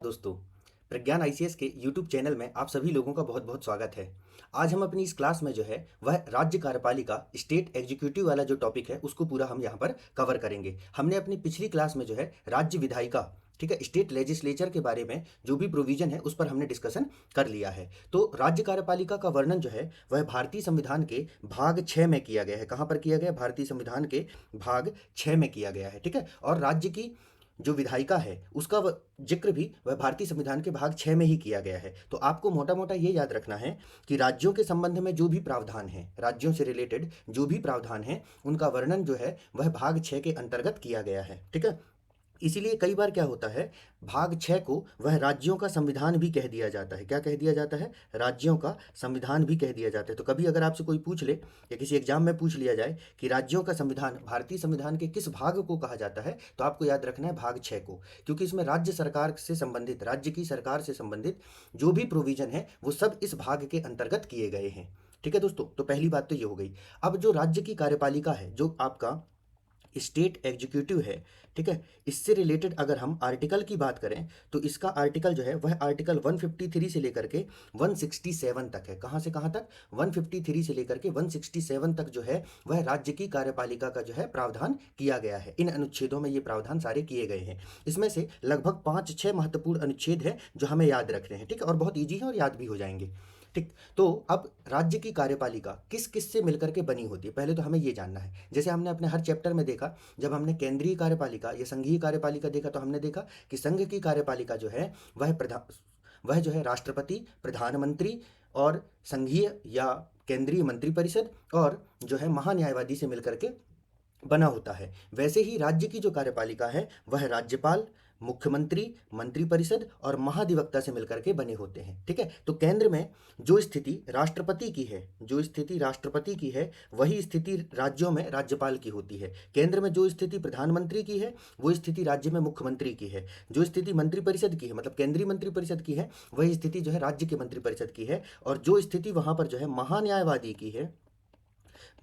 दोस्तों, प्रज्ञान आईसीएस के YouTube channel में आप सभी लोगों का बहुत बहुत स्वागत है। आज हम अपनी इस क्लास में जो है वह राज्य कार्यपालिका स्टेट एग्जीक्यूटिव वाला जो टॉपिक है उसको पूरा हम यहाँ पर कवर करेंगे। हमने अपनी पिछली क्लास में जो है राज्य विधायिका, ठीक है, स्टेट लेजिस्लेचर के बारे में जो भी प्रोविजन है उस पर हमने डिस्कशन कर लिया है। तो राज्य कार्यपालिका का वर्णन जो है वह भारतीय संविधान के भाग 6 में किया गया है। कहाँ पर किया गया? भारतीय संविधान के भाग 6 में किया गया है, ठीक है। और राज्य की जो विधायिका है उसका जिक्र भी वह भारतीय संविधान के भाग 6 में ही किया गया है। तो आपको मोटा मोटा ये याद रखना है कि राज्यों के संबंध में जो भी प्रावधान है, राज्यों से रिलेटेड जो भी प्रावधान है, उनका वर्णन जो है वह भाग 6 के अंतर्गत किया गया है, ठीक है। इसीलिए कई बार क्या होता है, भाग 6 को वह राज्यों का संविधान भी कह दिया जाता है। क्या कह दिया जाता है? राज्यों का संविधान भी कह दिया जाता है। तो कभी अगर आपसे कोई पूछ ले या किसी एग्जाम में पूछ लिया जाए कि राज्यों का संविधान भारतीय संविधान के किस भाग को कहा जाता है, तो आपको याद रखना है भाग 6 को, क्योंकि इसमें राज्य सरकार से संबंधित, राज्य की सरकार से संबंधित जो भी प्रोविजन है वो सब इस भाग के अंतर्गत किए गए हैं, ठीक है दोस्तों। तो पहली बात तो ये हो गई। अब जो राज्य की कार्यपालिका है, जो आपका स्टेट एग्जीक्यूटिव है, ठीक है, इससे रिलेटेड अगर हम आर्टिकल की बात करें तो इसका आर्टिकल जो है वह आर्टिकल 153 से लेकर के 167 तक है। कहाँ से कहाँ तक? 153 से लेकर के 167 तक जो है वह राज्य की कार्यपालिका का जो है प्रावधान किया गया है। इन अनुच्छेदों में ये प्रावधान सारे किए गए हैं। इसमें से लगभग 5-6 महत्वपूर्ण अनुच्छेद है जो हमें याद रखने हैं, ठीक है, और बहुत ईजी है और याद भी हो जाएंगे, ठीक। तो अब राज्य की कार्यपालिका किस किस से मिलकर के बनी होती है, पहले तो हमें ये जानना है। जैसे हमने अपने हर चैप्टर में देखा, जब हमने केंद्रीय कार्यपालिका या संघीय कार्यपालिका देखा तो हमने देखा कि संघ की कार्यपालिका जो है वह जो है राष्ट्रपति, प्रधानमंत्री और संघीय या केंद्रीय मंत्रिपरिषद और जो है महान्यायवादी से मिलकर के बना होता है। वैसे ही राज्य की जो कार्यपालिका है वह राज्यपाल, मुख्यमंत्री, मंत्रिपरिषद और महाधिवक्ता से मिलकर के बने होते हैं, ठीक है। तो केंद्र में जो स्थिति राष्ट्रपति की है, जो स्थिति राष्ट्रपति की है, वही स्थिति राज्यों में राज्यपाल की होती है। केंद्र में जो स्थिति प्रधानमंत्री की है वो स्थिति राज्य में मुख्यमंत्री की है। जो स्थिति मंत्रिपरिषद की है, मतलब केंद्रीय मंत्रिपरिषद की है, वही स्थिति जो है राज्य के मंत्रिपरिषद की है। और जो स्थिति वहां पर जो है महान्यायवादी की है,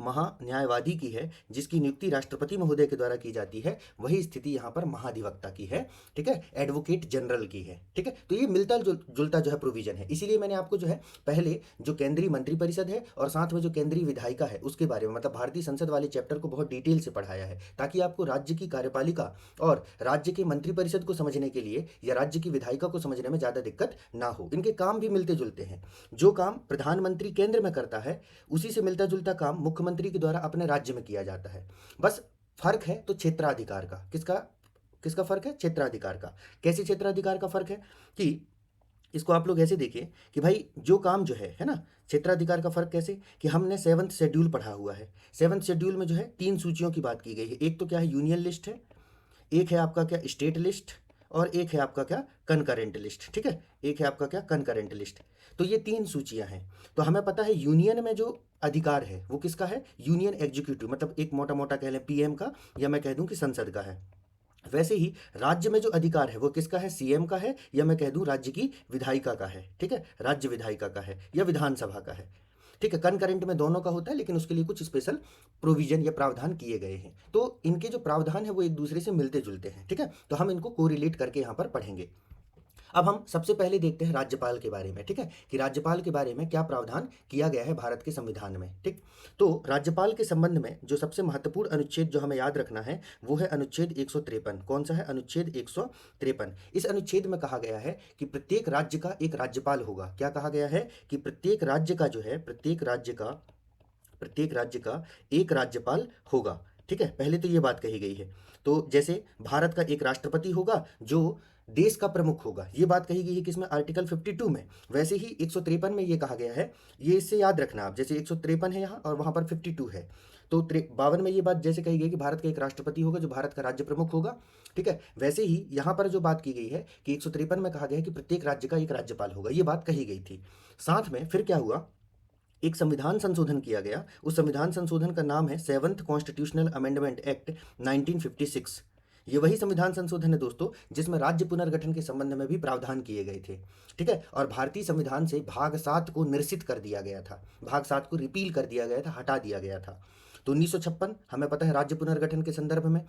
महान्यायवादी की है, जिसकी नियुक्ति राष्ट्रपति महोदय के द्वारा की जाती है, वही स्थिति यहाँ पर महाधिवक्ता की है, ठीक है, एडवोकेट जनरल की है, ठीक है। तो ये मिलता जुलता जो है प्रोविजन है। इसीलिए मैंने आपको जो है पहले जो केंद्रीय मंत्रिपरिषद है और साथ में जो केंद्रीय विधायिका है उसके बारे में, मतलब भारतीय संसद वाले चैप्टर को बहुत डिटेल से पढ़ाया है, ताकि आपको राज्य की कार्यपालिका और राज्य के मंत्रिपरिषद को समझने के लिए या राज्य की विधायिका को समझने में ज़्यादा दिक्कत ना हो। इनके काम भी मिलते जुलते हैं। जो काम प्रधानमंत्री केंद्र में करता है उसी से मिलता जुलता काम मुख्यमंत्री के द्वारा अपने राज्य में किया जाता है। बस फर्क है तो क्षेत्राधिकार का। किसका किसका फर्क है? क्षेत्राधिकार का। कैसे क्षेत्राधिकार का फर्क है कि इसको आप लोग ऐसे देखिए कि भाई जो काम जो है ना, क्षेत्राधिकार का फर्क कैसे कि हमने 7th शेड्यूल पढ़ा हुआ है। 7th शेड्यूल में जो है 3 सूचियों की बात की गई है। एक तो क्या है? यूनियन लिस्ट है, एक है आपका क्या? स्टेट लिस्ट, और एक है आपका क्या? कनकरेंट लिस्ट, ठीक है। एक है आपका क्या? Concurrent list. तो ये 3 सूचियां हैं। तो हमें पता है यूनियन में जो अधिकार है वो किसका है? यूनियन एग्जीक्यूटिव, मतलब एक मोटा मोटा कह लें पीएम का, या मैं कह दूं कि संसद का है। वैसे ही राज्य में जो अधिकार है वो किसका है? सीएम का है, या मैं कह दूं राज्य की विधायिका का है, ठीक है, राज्य विधायिका का है या विधानसभा का है, ठीक है। कनकरेंट में दोनों का होता है, लेकिन उसके लिए कुछ स्पेशल प्रोविजन या प्रावधान किए गए हैं। तो इनके जो प्रावधान है वो एक दूसरे से मिलते जुलते हैं, ठीक है। तो हम इनको कोरिलेट करके यहाँ पर पढ़ेंगे। अब हम सबसे पहले देखते हैं राज्यपाल के बारे में, ठीक है, कि राज्यपाल के बारे में क्या प्रावधान किया गया है भारत के संविधान में, ठीक। तो राज्यपाल के संबंध में जो सबसे महत्वपूर्ण अनुच्छेद जो हमें याद रखना है वो है अनुच्छेद 153। कौन सा है? अनुच्छेद 153। इस अनुच्छेद में कहा गया है कि प्रत्येक राज्य का एक राज्यपाल होगा। क्या कहा गया है? कि प्रत्येक राज्य का जो है, प्रत्येक राज्य का एक राज्यपाल होगा, ठीक है। पहले तो ये बात कही गई है। तो जैसे भारत का एक राष्ट्रपति होगा जो देश का प्रमुख होगा, ये बात कही गई है किसमें? आर्टिकल 52 में। वैसे ही 153 में ये कहा गया है, ये इससे याद रखना आप, जैसे 153 है यहाँ और वहाँ पर 52 है। तो 52 में ये बात जैसे कही गई कि भारत का एक राष्ट्रपति होगा जो भारत का राज्य प्रमुख होगा, ठीक है। वैसे ही यहाँ पर जो बात की गई है कि 153 में कहा गया है कि प्रत्येक राज्य का एक राज्यपाल होगा, ये बात कही गई थी। साथ में फिर क्या हुआ? एक संविधान संशोधन किया गया। उस संविधान संशोधन का नाम है 7th कॉन्स्टिट्यूशनल अमेंडमेंट एक्ट 1956। ये वही संविधान संशोधन है दोस्तों जिसमें राज्य पुनर्गठन के संबंध में भी प्रावधान किए गए थे, ठीक है। और भारतीय संविधान से भाग 7 को निरसित कर दिया गया था, भाग 7 को रिपील कर दिया गया था, हटा दिया गया था। तो 1956 हमें पता है राज्य पुनर्गठन के संदर्भ में,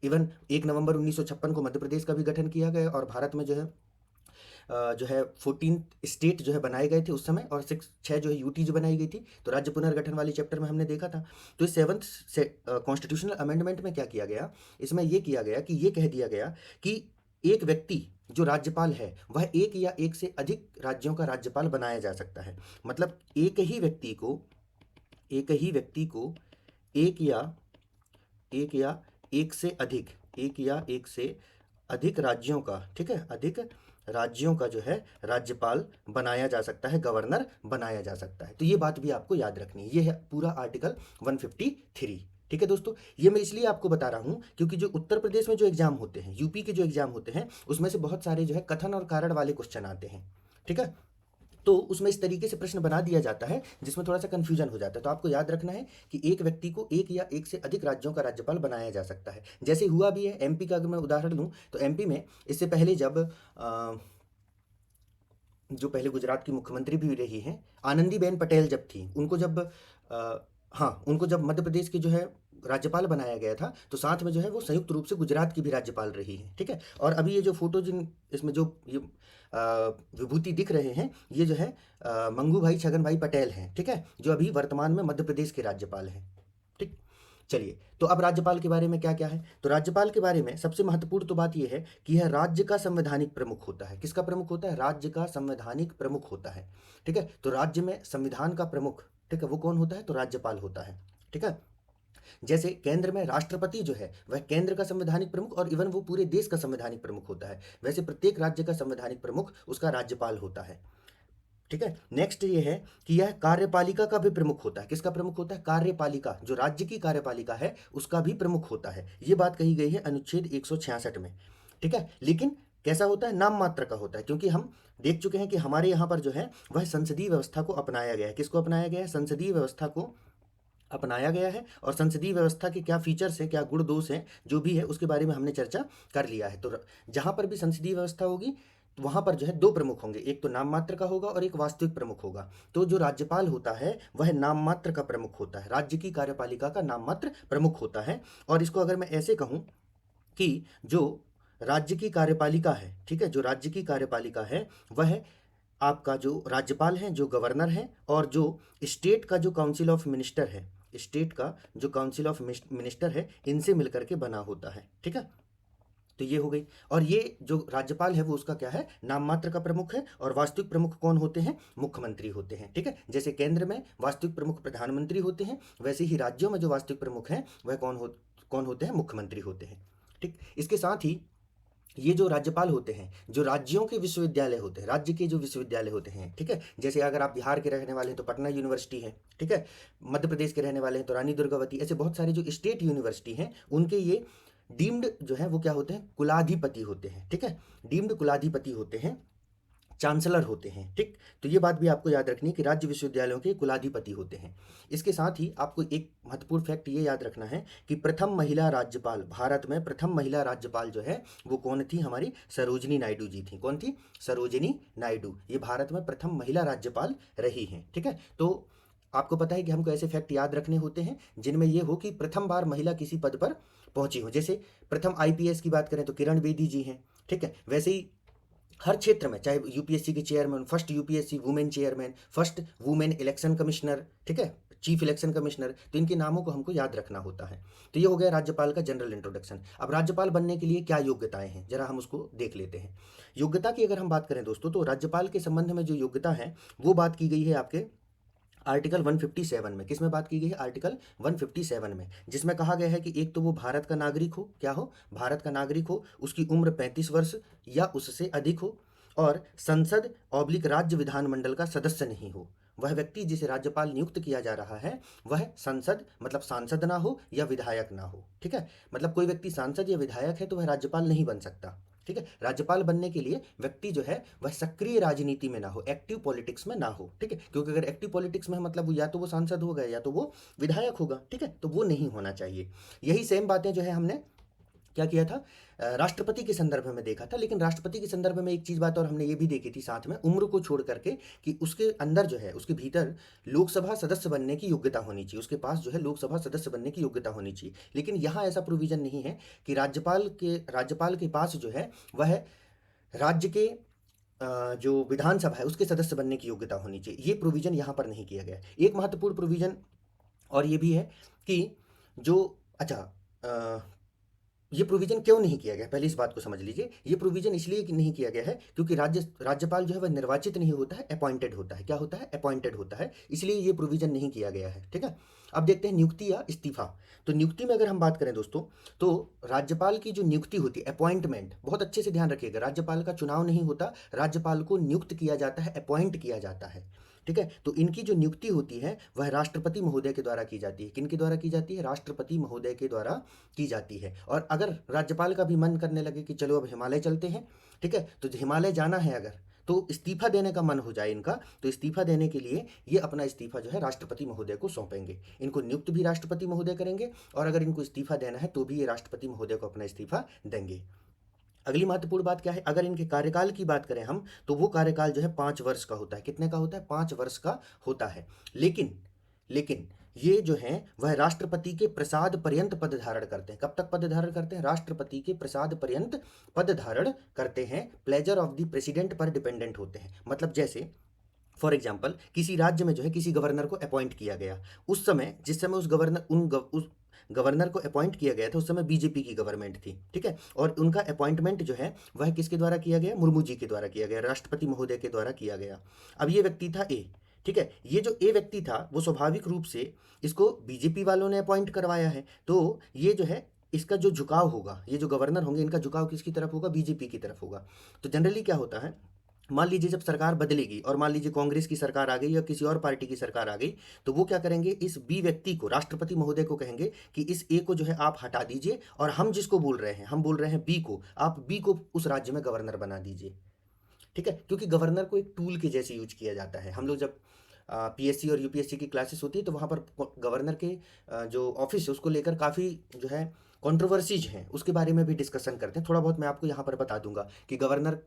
इवन 1 नवंबर 1956 को मध्य प्रदेश का भी गठन किया गया और भारत में जो है जो है 14 स्टेट जो है बनाए गए थे उस समय, और 6 जो है यूटी जो बनाई गई थी। तो राज्य पुनर्गठन वाली चैप्टर में हमने देखा था। तो इस 7th से कॉन्स्टिट्यूशनल अमेंडमेंट में क्या किया गया, इसमें ये किया गया कि ये कह दिया गया कि एक व्यक्ति जो राज्यपाल है वह एक या एक से अधिक राज्यों का राज्यपाल बनाया जा सकता है। मतलब एक ही व्यक्ति को एक या एक से अधिक राज्यों का, ठीक है, अधिक राज्यों का जो है राज्यपाल बनाया जा सकता है, गवर्नर बनाया जा सकता है। तो ये बात भी आपको याद रखनी है। ये है पूरा आर्टिकल 153। ठीक है दोस्तों, ये मैं इसलिए आपको बता रहा हूं क्योंकि जो उत्तर प्रदेश में जो एग्जाम होते हैं, यूपी के जो एग्जाम होते हैं, उसमें से बहुत सारे जो है कथन और कारण वाले क्वेश्चन आते हैं। ठीक है, तो उसमें इस तरीके से प्रश्न बना दिया जाता है जिसमें थोड़ा सा कंफ्यूजन हो जाता है। तो आपको याद रखना है कि एक व्यक्ति को एक या एक से अधिक राज्यों का राज्यपाल बनाया जा सकता है। जैसे हुआ भी है एमपी का, अगर मैं उदाहरण लूँ तो एमपी में इससे पहले जब जो पहले गुजरात की मुख्यमंत्री भी रही हैं आनंदीबेन पटेल जब थी, उनको जब मध्य प्रदेश के जो है राज्यपाल बनाया गया था, तो साथ में जो है वो संयुक्त रूप से गुजरात की भी राज्यपाल रही हैं। ठीक है, और अभी ये जो फोटो जिन इसमें जो ये विभूति दिख रहे हैं, ये जो है मंगू भाई छगन भाई पटेल हैं। ठीक है, जो अभी वर्तमान में मध्य प्रदेश के राज्यपाल हैं। ठीक, चलिए, तो अब राज्यपाल के बारे में क्या क्या है। तो राज्यपाल के बारे में सबसे महत्वपूर्ण तो बात यह है कि यह राज्य का संवैधानिक प्रमुख होता है। किसका प्रमुख होता है? राज्य का संवैधानिक प्रमुख होता है। ठीक है, तो राज्य में संविधान का प्रमुख, ठीक है, वो कौन होता है? तो राज्यपाल होता है। ठीक है, जैसे केंद्र में राष्ट्रपति जो है वह केंद्र का संवैधानिक प्रमुख और इवन वो पूरे देश का संवैधानिक प्रमुख होता है, वैसे प्रत्येक राज्य का संवैधानिक प्रमुख उसका राज्यपाल होता है। ठीक है, नेक्स्ट ये है कि यह कार्यपालिका का भी प्रमुख होता है। किसका प्रमुख होता है? कार्यपालिका, जो राज्य की कार्यपालिका है उसका भी प्रमुख होता है। ये बात कही गई है अनुच्छेद 166 में। ठीक है, लेकिन कैसा होता है? नाम मात्र का होता है, क्योंकि हम देख चुके हैं कि हमारे यहाँ पर जो है वह संसदीय व्यवस्था को अपनाया गया है। किसको अपनाया गया है? संसदीय व्यवस्था को अपनाया गया है। और संसदीय व्यवस्था के क्या फीचर्स हैं, क्या गुण दोष हैं, जो भी है उसके बारे में हमने चर्चा कर लिया है। तो जहां पर भी संसदीय व्यवस्था होगी तो वहां पर जो है दो प्रमुख होंगे, एक तो नाम मात्र का होगा और एक वास्तविक प्रमुख होगा। तो जो राज्यपाल होता है वह नाम मात्र का प्रमुख होता है, राज्य की कार्यपालिका का नाम मात्र प्रमुख होता है। और इसको अगर मैं ऐसे कहूं कि जो राज्य की कार्यपालिका है, ठीक है, जो राज्य की कार्यपालिका है वह आपका जो राज्यपाल हैं, जो गवर्नर हैं, और जो स्टेट का जो काउंसिल ऑफ मिनिस्टर है, स्टेट का जो काउंसिल ऑफ मिनिस्टर है, इनसे मिलकर के बना होता है। ठीक है, तो ये हो गई। और ये जो राज्यपाल है वो उसका क्या है? नाम मात्र का प्रमुख है। और वास्तविक प्रमुख कौन होते हैं? मुख्यमंत्री होते हैं। ठीक है, जैसे केंद्र में वास्तविक प्रमुख प्रधानमंत्री होते हैं, वैसे ही राज्यों में जो वास्तविक प्रमुख हैं वह कौन होते हैं? मुख्यमंत्री होते हैं। ठीक, इसके साथ ही ये जो राज्यपाल होते हैं, जो राज्यों के विश्वविद्यालय होते हैं, राज्य के जो विश्वविद्यालय होते हैं, ठीक है, जैसे अगर आप बिहार के रहने वाले हैं तो पटना यूनिवर्सिटी है। ठीक है, मध्य प्रदेश के रहने वाले हैं तो रानी दुर्गावती, ऐसे बहुत सारे जो स्टेट यूनिवर्सिटी हैं उनके ये डीम्ड जो है वो क्या होते हैं? कुलाधिपति होते हैं। ठीक है, डीम्ड कुलाधिपति होते हैं, चांसलर होते हैं। ठीक, तो ये बात भी आपको याद रखनी है कि राज्य विश्वविद्यालयों के कुलाधिपति होते हैं। इसके साथ ही आपको एक महत्वपूर्ण फैक्ट ये याद रखना है कि प्रथम महिला राज्यपाल, भारत में प्रथम महिला राज्यपाल जो है वो कौन थी? हमारी सरोजिनी नायडू जी थी। कौन थी? सरोजिनी नायडू। ये भारत में प्रथम महिला राज्यपाल रही हैं। ठीक है, तो आपको पता है कि हमको ऐसे फैक्ट याद रखने होते हैं जिनमें ये हो कि प्रथम बार महिला किसी पद पर पहुंची हो। जैसे प्रथम आईपीएस की बात करें तो किरण बेदी जी हैं। ठीक है, वैसे ही हर क्षेत्र में, चाहे यूपीएससी के chairman, first UPSC women chairman, first women election commissioner, ठीक है, चीफ इलेक्शन कमिश्नर, तो इनके नामों को हमको याद रखना होता है। तो ये हो गया राज्यपाल का जनरल इंट्रोडक्शन। अब राज्यपाल बनने के लिए क्या योग्यताएं हैं, जरा हम उसको देख लेते हैं। योग्यता की अगर हम बात करें दोस्तों, तो राज्यपाल के संबंध में जो योग्यता है वो बात की गई है आपके आर्टिकल 157 में। किसमें बात की गई है? आर्टिकल 157 में, जिसमें कहा गया है कि एक तो वो भारत का नागरिक हो, क्या हो? भारत का नागरिक हो, उसकी उम्र 35 वर्ष या उससे अधिक हो, और संसद ऑब्लिक राज्य विधानमंडल का सदस्य नहीं हो। वह व्यक्ति जिसे राज्यपाल नियुक्त किया जा रहा है वह संसद मतलब सांसद ना हो या विधायक ना हो। ठीक है, मतलब कोई व्यक्ति सांसद या विधायक है तो वह राज्यपाल नहीं बन सकता। ठीक है, राज्यपाल बनने के लिए व्यक्ति जो है वह सक्रिय राजनीति में ना हो, एक्टिव पॉलिटिक्स में ना हो। ठीक है, क्योंकि अगर एक्टिव पॉलिटिक्स में है मतलब या तो वो सांसद होगा या तो वो विधायक होगा। ठीक है, तो वो नहीं होना चाहिए। यही सेम बातें जो है हमने क्या किया था? राष्ट्रपति के संदर्भ में देखा था। लेकिन राष्ट्रपति के संदर्भ में एक चीज बात और हमने ये भी देखी थी साथ में, उम्र को छोड़ करके, कि उसके अंदर जो है उसके भीतर लोकसभा सदस्य बनने की योग्यता होनी चाहिए, उसके पास जो है लोकसभा सदस्य बनने की योग्यता होनी चाहिए। लेकिन यहाँ ऐसा प्रोविजन नहीं है कि राज्यपाल के पास जो है वह राज्य के जो विधानसभा है उसके सदस्य बनने की योग्यता होनी चाहिए। ये प्रोविज़न यहाँ पर नहीं किया गया है। एक महत्वपूर्ण प्रोविज़न और ये भी है कि जो अच्छा ये प्रोविज़न क्यों नहीं किया गया, पहले इस बात को समझ लीजिए। ये प्रोविज़न इसलिए कि नहीं किया गया है क्योंकि राज्यपाल जो है वह निर्वाचित नहीं होता है, अपॉइंटेड होता है। क्या होता है? अपॉइंटेड होता है, इसलिए ये प्रोविज़न नहीं किया गया है। ठीक है। अब देखते हैं नियुक्ति या इस्तीफा। तो नियुक्ति में अगर हम बात करें दोस्तों, तो राज्यपाल की जो नियुक्ति होती है, अपॉइंटमेंट, बहुत अच्छे से ध्यान रखिएगा, राज्यपाल का चुनाव नहीं होता, राज्यपाल को नियुक्त किया जाता है, अपॉइंट किया जाता है। ठीक है। तो इनकी जो नियुक्ति होती है वह राष्ट्रपति महोदय के द्वारा की जाती है। किनके द्वारा की जाती है? राष्ट्रपति महोदय के द्वारा की जाती है। और अगर राज्यपाल का भी मन करने लगे कि चलो अब हिमालय चलते हैं, ठीक है, तो हिमालय जाना है अगर, तो इस्तीफा देने का मन हो जाए इनका, तो इस्तीफा देने के लिए ये अपना इस्तीफा जो है राष्ट्रपति महोदय को सौंपेंगे। इनको नियुक्त भी राष्ट्रपति महोदय करेंगे और अगर इनको इस्तीफा देना है तो भी ये राष्ट्रपति महोदय को अपना इस्तीफा देंगे। अगली महत्वपूर्ण बात क्या है? अगर इनके कार्यकाल की बात करें हम, तो वो कार्यकाल जो है 5 वर्ष का होता है। कितने का होता है? 5 वर्ष का होता है। लेकिन ये जो हैं वह राष्ट्रपति के प्रसाद पर्यंत पद धारण करते हैं। कब तक पद धारण करते हैं? राष्ट्रपति के प्रसाद पर्यंत पद धारण करते हैं। प्लेजर ऑफ द प्रेसिडेंट पर डिपेंडेंट होते हैं। मतलब जैसे फॉर एग्जाम्पल किसी राज्य में जो है किसी गवर्नर को अपॉइंट किया गया, उस समय जिस समय उस गवर्नर को अपॉइंट किया गया था उस समय बीजेपी की गवर्नमेंट थी। ठीक है। और उनका अपॉइंटमेंट जो है वह किसके द्वारा किया गया? मुर्मू जी के द्वारा किया गया, राष्ट्रपति महोदय के द्वारा किया गया। अब ये व्यक्ति था ए। ठीक है। ये जो ए व्यक्ति था वो स्वाभाविक रूप से इसको बीजेपी वालों ने अपॉइंट करवाया है, तो ये जो है इसका जो झुकाव होगा, ये जो गवर्नर होंगे इनका झुकाव किसकी तरफ होगा? बीजेपी की तरफ होगा। तो जनरली क्या होता है, मान लीजिए जब सरकार बदलेगी और मान लीजिए कांग्रेस की सरकार आ गई या किसी और पार्टी की सरकार आ गई, तो वो क्या करेंगे? इस बी व्यक्ति को, राष्ट्रपति महोदय को कहेंगे कि इस ए को जो है आप हटा दीजिए और हम जिसको बोल रहे हैं, हम बोल रहे हैं बी को, आप बी को उस राज्य में गवर्नर बना दीजिए। ठीक है। क्योंकि गवर्नर को एक टूल के जैसे यूज किया जाता है। हम लोग जब पीएससी और यूपीएससी की क्लासेस होती है तो वहाँ पर गवर्नर के जो ऑफिस है उसको लेकर काफ़ी जो है कंट्रोवर्सीज हैं, उसके बारे में भी डिस्कशन करते हैं। थोड़ा बहुत मैं आपको यहाँ पर बता दूंगा कि गवर्नर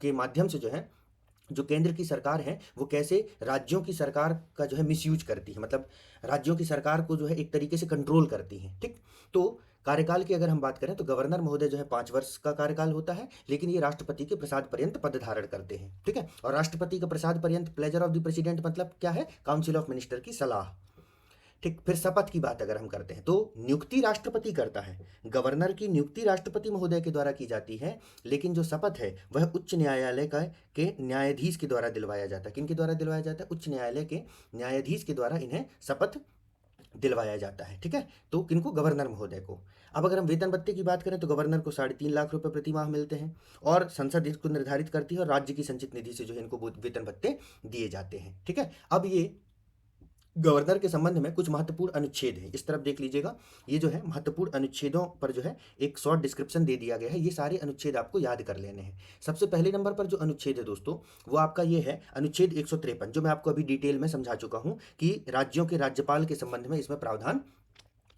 के माध्यम से जो है जो केंद्र की सरकार है वो कैसे राज्यों की सरकार का जो है मिसयूज करती है, मतलब राज्यों की सरकार को जो है एक तरीके से कंट्रोल करती है। ठीक। तो कार्यकाल की अगर हम बात करें तो गवर्नर महोदय जो है 5 वर्ष का कार्यकाल होता है, लेकिन ये राष्ट्रपति के प्रसाद पर्यंत पद धारण करते हैं। ठीक है। और राष्ट्रपति का प्रसाद पर्यंत, प्लेजर ऑफ द प्रेसिडेंट मतलब क्या है? काउंसिल ऑफ मिनिस्टर की सलाह। ठीक। फिर शपथ की बात अगर हम करते हैं तो नियुक्ति राष्ट्रपति करता है, गवर्नर की नियुक्ति राष्ट्रपति महोदय के द्वारा की जाती है, लेकिन जो शपथ है वह उच्च न्यायालय के न्यायाधीश के द्वारा दिलवाया जाता है। किनके द्वारा दिलवाया जाता है? उच्च न्यायालय के न्यायाधीश के द्वारा इन्हें शपथ दिलवाया जाता है। ठीक है। तो किनको? गवर्नर महोदय को। अब अगर हम वेतन भत्ते की बात करें तो गवर्नर को 3.5 लाख रुपए प्रति माह मिलते हैं और संसद इसको निर्धारित करती है और राज्य की संचित निधि से जो है इनको वेतन भत्ते दिए जाते हैं। ठीक है। अब ये गवर्नर के संबंध में कुछ महत्वपूर्ण अनुच्छेद हैं, इस तरफ देख लीजिएगा। ये जो है महत्वपूर्ण अनुच्छेदों पर जो है एक शॉर्ट डिस्क्रिप्शन दे दिया गया है। ये सारे अनुच्छेद आपको याद कर लेने हैं। सबसे पहले नंबर पर जो अनुच्छेद है दोस्तों वो आपका ये है अनुच्छेद 153, जो मैं आपको अभी डिटेल में समझा चुका हूँ कि राज्यों के राज्यपाल के संबंध में इसमें प्रावधान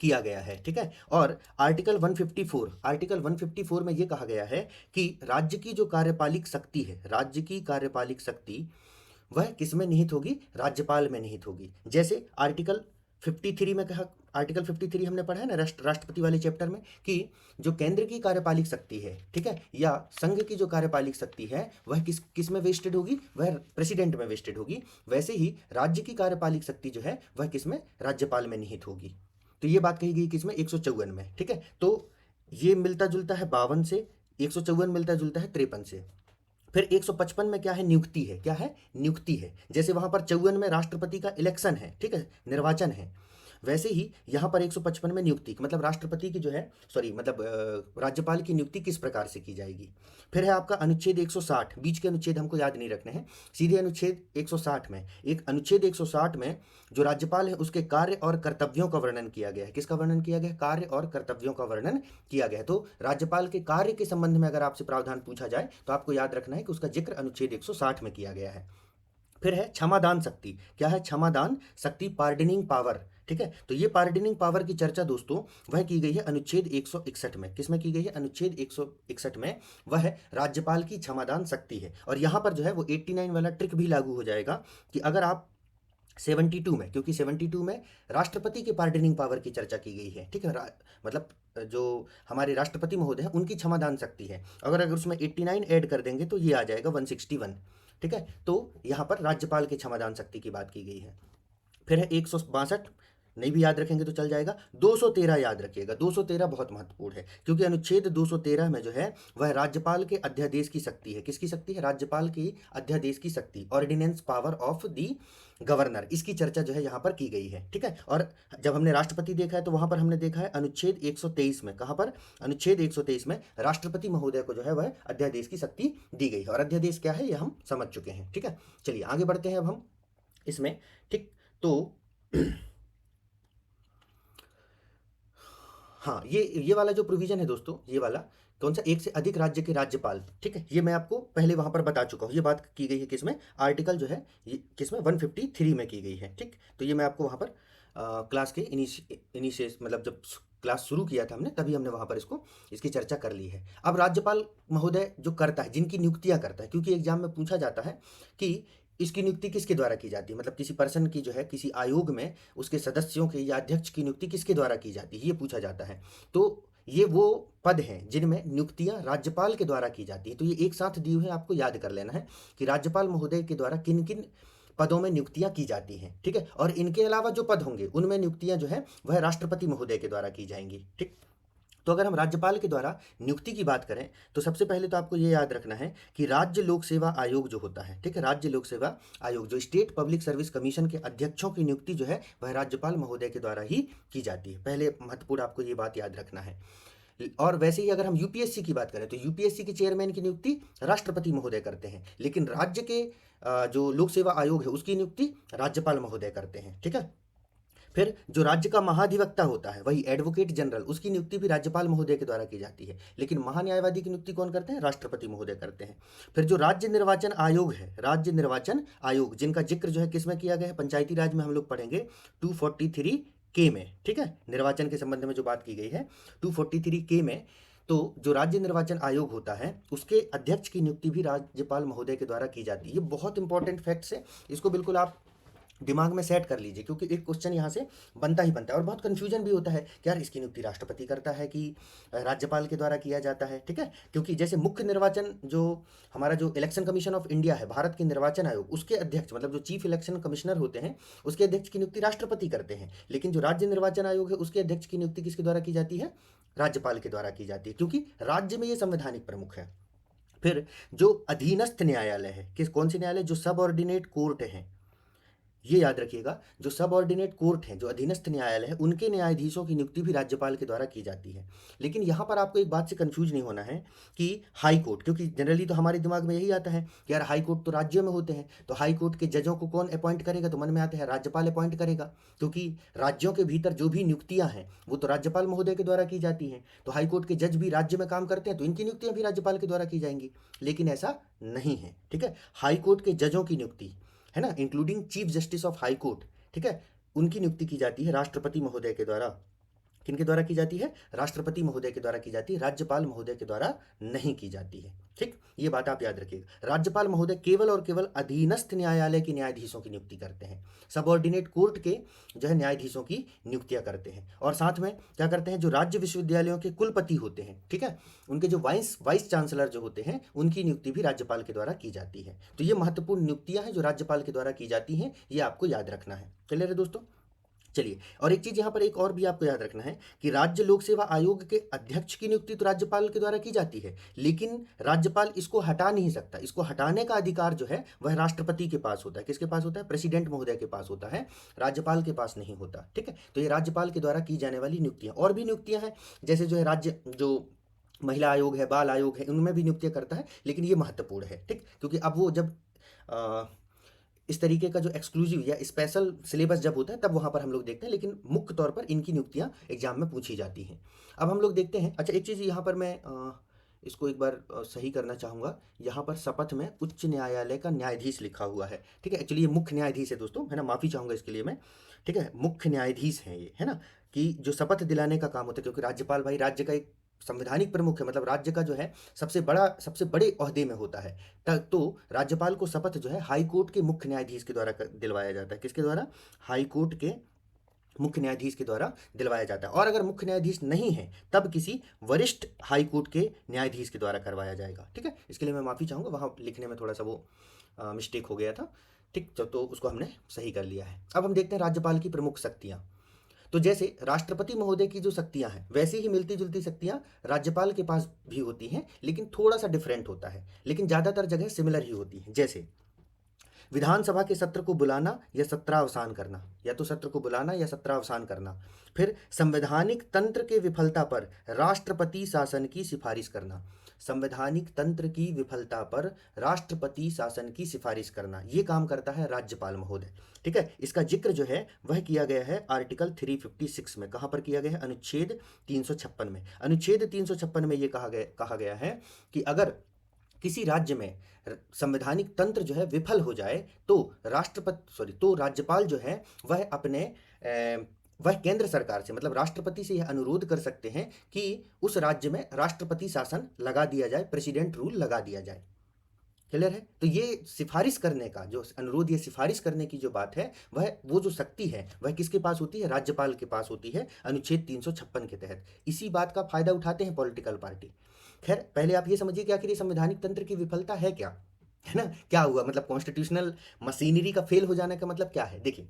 किया गया है। ठीक है। और आर्टिकल 154 में ये कहा गया है कि राज्य की जो कार्यपालिक शक्ति है, राज्य की कार्यपालिक शक्ति वह किस में निहित होगी? राज्यपाल में निहित होगी। जैसे आर्टिकल 53 में कहा, आर्टिकल 53 हमने पढ़ा है ना राष्ट्रपति वाले चैप्टर में, कि जो केंद्र की कार्यपालिक शक्ति है, ठीक है, या संघ की जो कार्यपालिक शक्ति है वह किस में वेस्टेड होगी? वह प्रेसिडेंट में वेस्टेड होगी। वैसे ही राज्य की कार्यपालिक शक्ति जो है वह किस में? राज्यपाल में निहित होगी। तो ये बात कही गई किसमें? 154 में। ठीक है। तो ये मिलता जुलता है 52 से, 154 मिलता जुलता है 53 से। फिर 155 में क्या है? नियुक्ति है। क्या है? नियुक्ति है। जैसे वहां पर 54 में राष्ट्रपति का इलेक्शन है, ठीक है, निर्वाचन है, वैसे ही यहाँ पर 155 में नियुक्ति, मतलब राष्ट्रपति की जो है राज्यपाल की नियुक्ति किस प्रकार से की जाएगी। फिर है आपका अनुच्छेद 160, बीच के अनुच्छेद हमको याद नहीं रखने हैं, सीधे अनुच्छेद 160 में, अनुच्छेद 160 में जो राज्यपाल है उसके कार्य और कर्तव्यों का वर्णन किया गया है। किसका वर्णन किया गया है? कार्य और कर्तव्यों का वर्णन किया गया है। तो राज्यपाल के कार्य के संबंध में अगर आपसे प्रावधान पूछा जाए तो आपको याद रखना है कि उसका जिक्र अनुच्छेद 160 में किया गया है। फिर है क्षमादान शक्ति। क्या है? क्षमादान शक्ति, पार्डनिंग पावर। ठीक है। तो ये पार्डनिंग पावर की चर्चा दोस्तों वह की गई है अनुच्छेद 161 में। किसमें की गई है? अनुच्छेद 161 में। वह राज्यपाल की क्षमादान शक्ति है। और यहाँ पर जो है वो 89 वाला ट्रिक भी लागू हो जाएगा कि अगर आप 72 में, क्योंकि 72 में राष्ट्रपति के पार्डनिंग पावर की चर्चा की गई है, ठीक है, मतलब जो हमारे राष्ट्रपति महोदय हैं उनकी क्षमादान शक्ति है। अगर उसमें 89 ऐड कर देंगे तो ये आ जाएगा 161। ठीक है, तो यहाँ पर राज्यपाल के क्षमादान शक्ति की बात की गई है। फिर है 162, नहीं भी याद रखेंगे तो चल जाएगा। 213 याद रखिएगा, 213 बहुत महत्वपूर्ण है क्योंकि अनुच्छेद 213 में जो है वह राज्यपाल के अध्यादेश की शक्ति है। किसकी शक्ति है? राज्यपाल की अध्यादेश की शक्ति, ordinance power of the governor, इसकी चर्चा जो है यहाँ पर की गई है। ठीक है, और जब हमने राष्ट्रपति देखा है तो वहां पर हमने देखा है अनुच्छेद 123 में, कहां पर? अनुच्छेद 123 में राष्ट्रपति महोदय को जो है वह अध्यादेश की शक्ति दी गई है। और अध्यादेश क्या है ये हम समझ चुके हैं। ठीक है, चलिए आगे बढ़ते हैं अब हम इसमें। ठीक, तो हाँ, ये वाला जो प्रोविजन है दोस्तों, ये वाला कौन सा? एक से अधिक राज्य के राज्यपाल। ठीक है, ये मैं आपको पहले वहां पर बता चुका हूँ। ये बात की गई है किसमें? आर्टिकल जो है ये किसमें? 153 में की गई है। ठीक, तो ये मैं आपको वहां पर क्लास के इनिशिएट मतलब जब क्लास शुरू किया था हमने तभी हमने वहां पर इसकी चर्चा कर ली है। अब राज्यपाल महोदय जो करता है, जिनकी नियुक्तियां करता है, क्योंकि एग्जाम में पूछा जाता है कि इसकी नियुक्ति किसके द्वारा की जाती है, मतलब किसी पर्सन की जो है किसी आयोग में उसके सदस्यों के या अध्यक्ष की नियुक्ति किसके द्वारा की जाती है, ये पूछा जाता है। तो ये वो पद हैं जिनमें नियुक्तियां राज्यपाल के द्वारा की जाती है। तो ये एक साथ दिए हुए आपको याद कर लेना है कि राज्यपाल महोदय के द्वारा किन किन पदों में नियुक्तियां की जाती हैं। ठीक है, और इनके अलावा जो पद होंगे उनमें नियुक्तियां जो है वह राष्ट्रपति महोदय के द्वारा की जाएंगी। ठीक, तो अगर हम राज्यपाल के द्वारा नियुक्ति की बात करें तो सबसे पहले तो आपको ये याद रखना है कि राज्य लोक सेवा आयोग जो होता है, ठीक है, राज्य लोक सेवा आयोग जो स्टेट पब्लिक सर्विस कमीशन के अध्यक्षों की नियुक्ति जो है वह राज्यपाल महोदय के द्वारा ही की जाती है। पहले महत्वपूर्ण आपको ये बात याद रखना है। और वैसे ही अगर हम यूपीएससी की बात करें तो यूपीएससी के चेयरमैन की नियुक्ति राष्ट्रपति महोदय करते हैं, लेकिन राज्य के जो लोक सेवा आयोग है उसकी नियुक्ति राज्यपाल महोदय करते हैं। ठीक है, फिर जो राज्य का महाधिवक्ता होता है वही एडवोकेट जनरल, उसकी नियुक्ति भी राज्यपाल महोदय के द्वारा की जाती है, लेकिन महान्यायवादी की नियुक्ति कौन करते हैं? राष्ट्रपति महोदय करते हैं। फिर जो राज्य निर्वाचन आयोग है, राज्य निर्वाचन आयोग, जिनका जिक्र जो है किसमें किया गया है? पंचायती राज में हम लोग पढ़ेंगे 243 के में। ठीक है, निर्वाचन के संबंध में जो बात की गई है 243 के में। तो जो राज्य निर्वाचन आयोग होता है उसके अध्यक्ष की नियुक्ति भी राज्यपाल महोदय के द्वारा की जाती है। ये बहुत इंपॉर्टेंट फैक्ट्स है, इसको बिल्कुल आप दिमाग में सेट कर लीजिए क्योंकि एक क्वेश्चन यहाँ से बनता ही बनता है। और बहुत कन्फ्यूजन भी होता है कि यार इसकी नियुक्ति राष्ट्रपति करता है कि राज्यपाल के द्वारा किया जाता है। ठीक है, क्योंकि जैसे मुख्य निर्वाचन जो हमारा जो इलेक्शन कमीशन ऑफ इंडिया है, भारत के निर्वाचन आयोग, उसके अध्यक्ष मतलब जो चीफ इलेक्शन कमिश्नर होते हैं उसके अध्यक्ष की नियुक्ति राष्ट्रपति करते हैं, लेकिन जो राज्य निर्वाचन आयोग है उसके अध्यक्ष की नियुक्ति किसके द्वारा की जाती है? राज्यपाल के द्वारा की जाती है, क्योंकि राज्य में ये संवैधानिक प्रमुख है। फिर जो अधीनस्थ न्यायालय है, किस कौन से न्यायालय? जो सबऑर्डिनेट कोर्ट है, ये याद रखिएगा, जो सबऑर्डिनेट कोर्ट हैं, जो अधीनस्थ न्यायालय है, उनके न्यायाधीशों की नियुक्ति भी राज्यपाल के द्वारा की जाती है। लेकिन यहाँ पर आपको एक बात से कंफ्यूज नहीं होना है कि हाई कोर्ट, क्योंकि जनरली तो हमारे दिमाग में यही आता है कि यार हाई कोर्ट तो राज्यों में होते हैं, तो हाई कोर्ट के जजों को कौन अपॉइंट करेगा? तो मन में आता है राज्यपाल अपॉइंट करेगा, क्योंकि राज्यों के भीतर जो भी नियुक्तियां हैं वो तो राज्यपाल महोदय के द्वारा की जाती हैं। तो हाई कोर्ट के जज भी राज्य में काम करते हैं तो इनकी नियुक्तियां भी राज्यपाल के द्वारा की जाएंगी, लेकिन ऐसा नहीं है। ठीक है, हाई कोर्ट के जजों की नियुक्ति है ना, including chief justice of high court, ठीक है, उनकी नियुक्ति की जाती है राष्ट्रपति महोदय के द्वारा। किनके द्वारा की जाती है? राष्ट्रपति महोदय के द्वारा की जाती है, राज्यपाल महोदय के द्वारा नहीं की जाती है। ठीक, ये बात आप याद रखिएगा। राज्यपाल महोदय केवल और केवल अधीनस्थ न्यायालय के न्यायाधीशों की नियुक्ति करते हैं, सबऑर्डिनेट कोर्ट के जो है न्यायाधीशों की नियुक्तियां करते हैं। और साथ में क्या करते हैं? जो राज्य विश्वविद्यालयों के कुलपति होते हैं, ठीक है, उनके जो वाइस वाइस चांसलर जो होते हैं उनकी नियुक्ति भी राज्यपाल के द्वारा की जाती है। तो ये महत्वपूर्ण नियुक्तियां हैं जो राज्यपाल के द्वारा की जाती हैं, ये आपको याद रखना है। क्लियर है दोस्तों? चलिए, और एक चीज यहाँ पर एक और भी आपको याद रखना है कि राज्य लोक सेवा आयोग के अध्यक्ष की नियुक्ति तो राज्यपाल के द्वारा की जाती है, लेकिन राज्यपाल इसको हटा नहीं सकता। इसको हटाने का अधिकार जो है वह राष्ट्रपति के पास होता है। किसके पास होता है? प्रेसिडेंट महोदय के पास होता है, राज्यपाल के पास नहीं होता। ठीक है, तो ये राज्यपाल के द्वारा की जाने वाली नियुक्तियां। और भी नियुक्तियां हैं, जैसे जो है राज्य जो महिला आयोग है, बाल आयोग है, उनमें भी नियुक्तियां करता है, लेकिन ये महत्वपूर्ण है। ठीक, क्योंकि अब वो जब इस तरीके का जो एक्सक्लूसिव या स्पेशल सिलेबस जब होता है तब वहां पर हम लोग देखते हैं, लेकिन मुख्य तौर पर इनकी नियुक्तियां एग्जाम में पूछी जाती हैं। अब हम लोग देखते हैं, अच्छा एक चीज़ यहाँ पर मैं इसको एक बार सही करना चाहूँगा। यहाँ पर शपथ में उच्च न्यायालय का न्यायाधीश लिखा हुआ है। ठीक है, एक्चुअली ये मुख्य न्यायाधीश है दोस्तों, है ना, माफ़ी चाहूँगा इसके लिए मैं। ठीक है, मुख्य न्यायाधीश हैं ये, है ना, कि जो शपथ दिलाने का काम होता है, क्योंकि राज्यपाल भाई राज्य का एक संवैधानिक प्रमुख है, मतलब राज्य का जो है सबसे बड़े ओहदे में होता है। तो राज्यपाल को शपथ जो है हाई कोर्ट के मुख्य न्यायाधीश के द्वारा दिलवाया जाता है। किसके द्वारा? हाई कोर्ट के मुख्य न्यायाधीश के द्वारा दिलवाया जाता है। और अगर मुख्य न्यायाधीश नहीं है तब किसी वरिष्ठ हाई कोर्ट के न्यायाधीश के द्वारा करवाया जाएगा। ठीक है, इसके लिए मैं माफ़ी चाहूँगा, वहाँ लिखने में थोड़ा सा वो मिस्टेक हो गया था। ठीक, तो उसको हमने सही कर लिया है। अब हम देखते हैं राज्यपाल की प्रमुख शक्तियाँ। तो जैसे राष्ट्रपति महोदय की जो शक्तियां हैं वैसे ही मिलती जुलती शक्तियां राज्यपाल के पास भी होती हैं, लेकिन थोड़ा सा डिफरेंट होता है, लेकिन ज़्यादातर जगह सिमिलर ही होती है। जैसे विधानसभा के सत्र को बुलाना या सत्रावसान करना, या तो सत्र को बुलाना या सत्रावसान करना। फिर संवैधानिक तंत्र के विफलता पर राष्ट्रपति शासन की सिफारिश करना। संवैधानिक तंत्र की विफलता पर राष्ट्रपति शासन की सिफारिश करना, ये काम करता है राज्यपाल महोदय। ठीक है, इसका जिक्र जो है वह किया गया है आर्टिकल 356 में। कहाँ पर किया गया है? अनुच्छेद 356 में। अनुच्छेद 356 में ये कहा गया है कि अगर किसी राज्य में संवैधानिक तंत्र जो है विफल हो जाए तो राज्यपाल जो है वह अपने वह केंद्र सरकार से, मतलब राष्ट्रपति से यह अनुरोध कर सकते हैं कि उस राज्य में राष्ट्रपति शासन लगा दिया जाए, प्रेसिडेंट रूल लगा दिया जाए। क्लियर है? तो ये सिफारिश करने का जो अनुरोध, ये सिफारिश करने की जो बात है, वह वो जो शक्ति है वह किसके पास होती है? राज्यपाल के पास होती है, अनुच्छेद 356 के तहत। इसी बात का फायदा उठाते हैं पॉलिटिकल पार्टी। खैर, पहले आप ये समझिए कि आखिर ये संवैधानिक तंत्र की विफलता है क्या, है ना? क्या हुआ, मतलब कॉन्स्टिट्यूशनल मशीनरी का फेल हो जाने का मतलब क्या है? देखिए,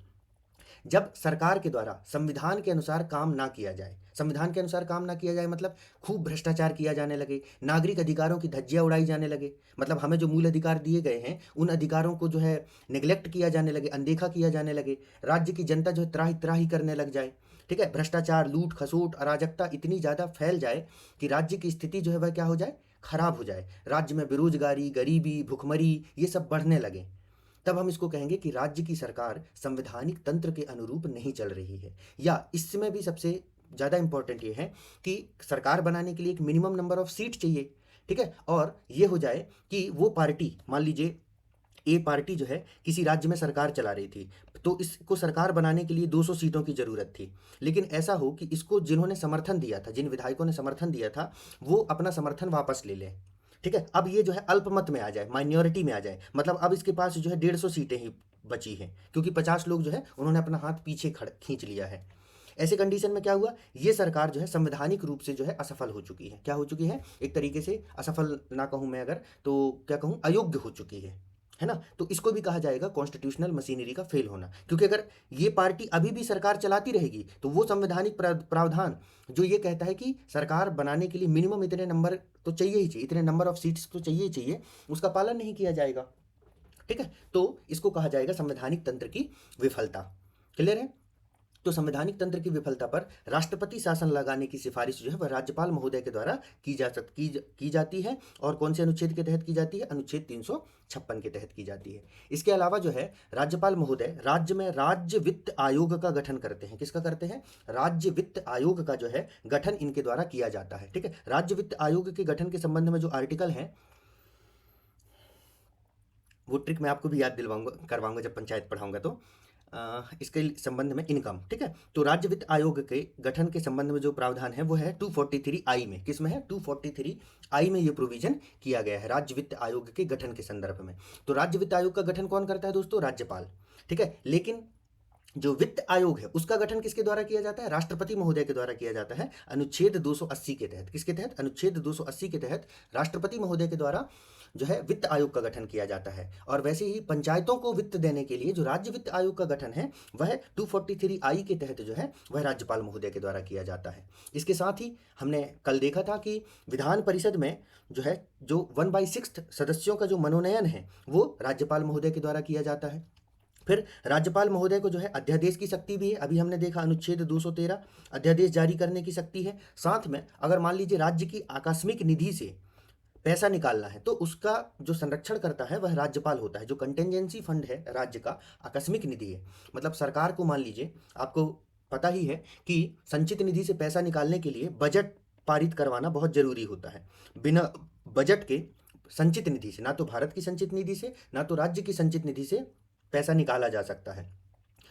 जब सरकार के द्वारा संविधान के अनुसार काम ना किया जाए, संविधान के अनुसार काम ना किया जाए मतलब खूब भ्रष्टाचार किया जाने लगे, नागरिक अधिकारों की धज्जियां उड़ाई जाने लगे, मतलब हमें जो मूल अधिकार दिए गए हैं उन अधिकारों को जो है नेग्लेक्ट किया जाने लगे, अनदेखा किया जाने लगे, राज्य की जनता जो है त्राही त्राही करने लग जाए। ठीक है, भ्रष्टाचार, लूट खसोट, अराजकता इतनी ज़्यादा फैल जाए कि राज्य की स्थिति जो है वह क्या हो जाए? खराब हो जाए। राज्य में बेरोजगारी, गरीबी, भुखमरी ये सब बढ़ने लगे। तब हम इसको कहेंगे कि राज्य की सरकार संवैधानिक तंत्र के अनुरूप नहीं चल रही है। या इसमें भी सबसे ज़्यादा इंपॉर्टेंट ये है कि सरकार बनाने के लिए एक मिनिमम नंबर ऑफ सीट चाहिए। ठीक है, और ये हो जाए कि वो पार्टी, मान लीजिए ए पार्टी जो है किसी राज्य में सरकार चला रही थी, तो इसको सरकार बनाने के लिए 200 सीटों की ज़रूरत थी, लेकिन ऐसा हो कि इसको जिन्होंने समर्थन दिया था, जिन विधायकों ने समर्थन दिया था, वो अपना समर्थन वापस ले लें। ठीक है, अब ये जो है अल्पमत में आ जाए, माइनॉरिटी में आ जाए, मतलब अब इसके पास जो है 150 सीटें ही बची हैं, क्योंकि 50 लोग जो है उन्होंने अपना हाथ पीछे खींच लिया है। ऐसे कंडीशन में क्या हुआ? ये सरकार जो है संवैधानिक रूप से जो है असफल हो चुकी है। क्या हो चुकी है? एक तरीके से असफल ना कहूँ मैं अगर, तो क्या कहूँ, अयोग्य हो चुकी है ना? तो इसको भी कहा जाएगा कॉन्स्टिट्यूशनल मशीनरी का फेल होना, क्योंकि अगर ये पार्टी अभी भी सरकार चलाती रहेगी तो वो संवैधानिक प्रावधान जो ये कहता है कि सरकार बनाने के लिए मिनिमम इतने नंबर तो चाहिए ही चाहिए, इतने नंबर ऑफ सीट्स तो चाहिए ही चाहिए, उसका पालन नहीं किया जाएगा। ठीक है, तो इसको कहा जाएगा संवैधानिक तंत्र की विफलता। क्लियर है? तो संवैधानिक तंत्र की विफलता पर राष्ट्रपति शासन लगाने की सिफारिश जो है वह राज्यपाल महोदय के द्वारा की जाती है। और कौन से अनुच्छेद के तहत की जाती है? अनुच्छेद 356 के तहत की जाती है। इसके अलावा जो है राज्यपाल महोदय राज्य में राज्य वित्त आयोग का गठन करते हैं। किसका करते हैं? राज्य वित्त आयोग का जो है गठन इनके द्वारा किया जाता है। ठीक है, राज्य वित्त आयोग के गठन के संबंध में जो आर्टिकल है वो ट्रिक मैं आपको भी याद करवाऊंगा जब पंचायत पढ़ाऊंगा तो। इसके संबंध में इनकम, ठीक है, तो राज्य वित्त आयोग के गठन के संबंध में जो प्रावधान है वो है 243 में। किस में है? 243 में ये प्रोविजन किया गया है राज्य वित्त आयोग के गठन के संदर्भ में। तो राज्य वित्त आयोग का गठन कौन करता है दोस्तों? राज्यपाल। ठीक है, लेकिन जो वित्त आयोग है उसका गठन किसके द्वारा किया जाता है? राष्ट्रपति महोदय के द्वारा किया जाता है, अनुच्छेद 280 के तहत। किसके तहत? अनुच्छेद 280 के तहत राष्ट्रपति महोदय के द्वारा जो है वित्त आयोग का गठन किया जाता है। और वैसे ही पंचायतों को वित्त देने के लिए जो राज्य वित्त आयोग का गठन है वह 243 के तहत जो है वह राज्यपाल महोदय के द्वारा किया जाता है। इसके साथ ही हमने कल देखा था कि विधान परिषद में जो है जो 1/6 सदस्यों का जो मनोनयन है वो राज्यपाल महोदय के द्वारा किया जाता है। फिर राज्यपाल महोदय को जो है अध्यादेश की शक्ति भी है। अभी हमने देखा अनुच्छेद 213 अध्यादेश जारी करने की शक्ति है। साथ में अगर मान लीजिए राज्य की आकस्मिक निधि से पैसा निकालना है तो उसका जो संरक्षण करता है वह राज्यपाल होता है। जो कंटेंजेंसी फंड है राज्य का, आकस्मिक निधि है, मतलब सरकार को मान लीजिए, आपको पता ही है कि संचित निधि से पैसा निकालने के लिए बजट पारित करवाना बहुत जरूरी होता है। बिना बजट के संचित निधि से, ना तो भारत की संचित निधि से ना तो राज्य की संचित निधि से पैसा निकाला जा सकता है।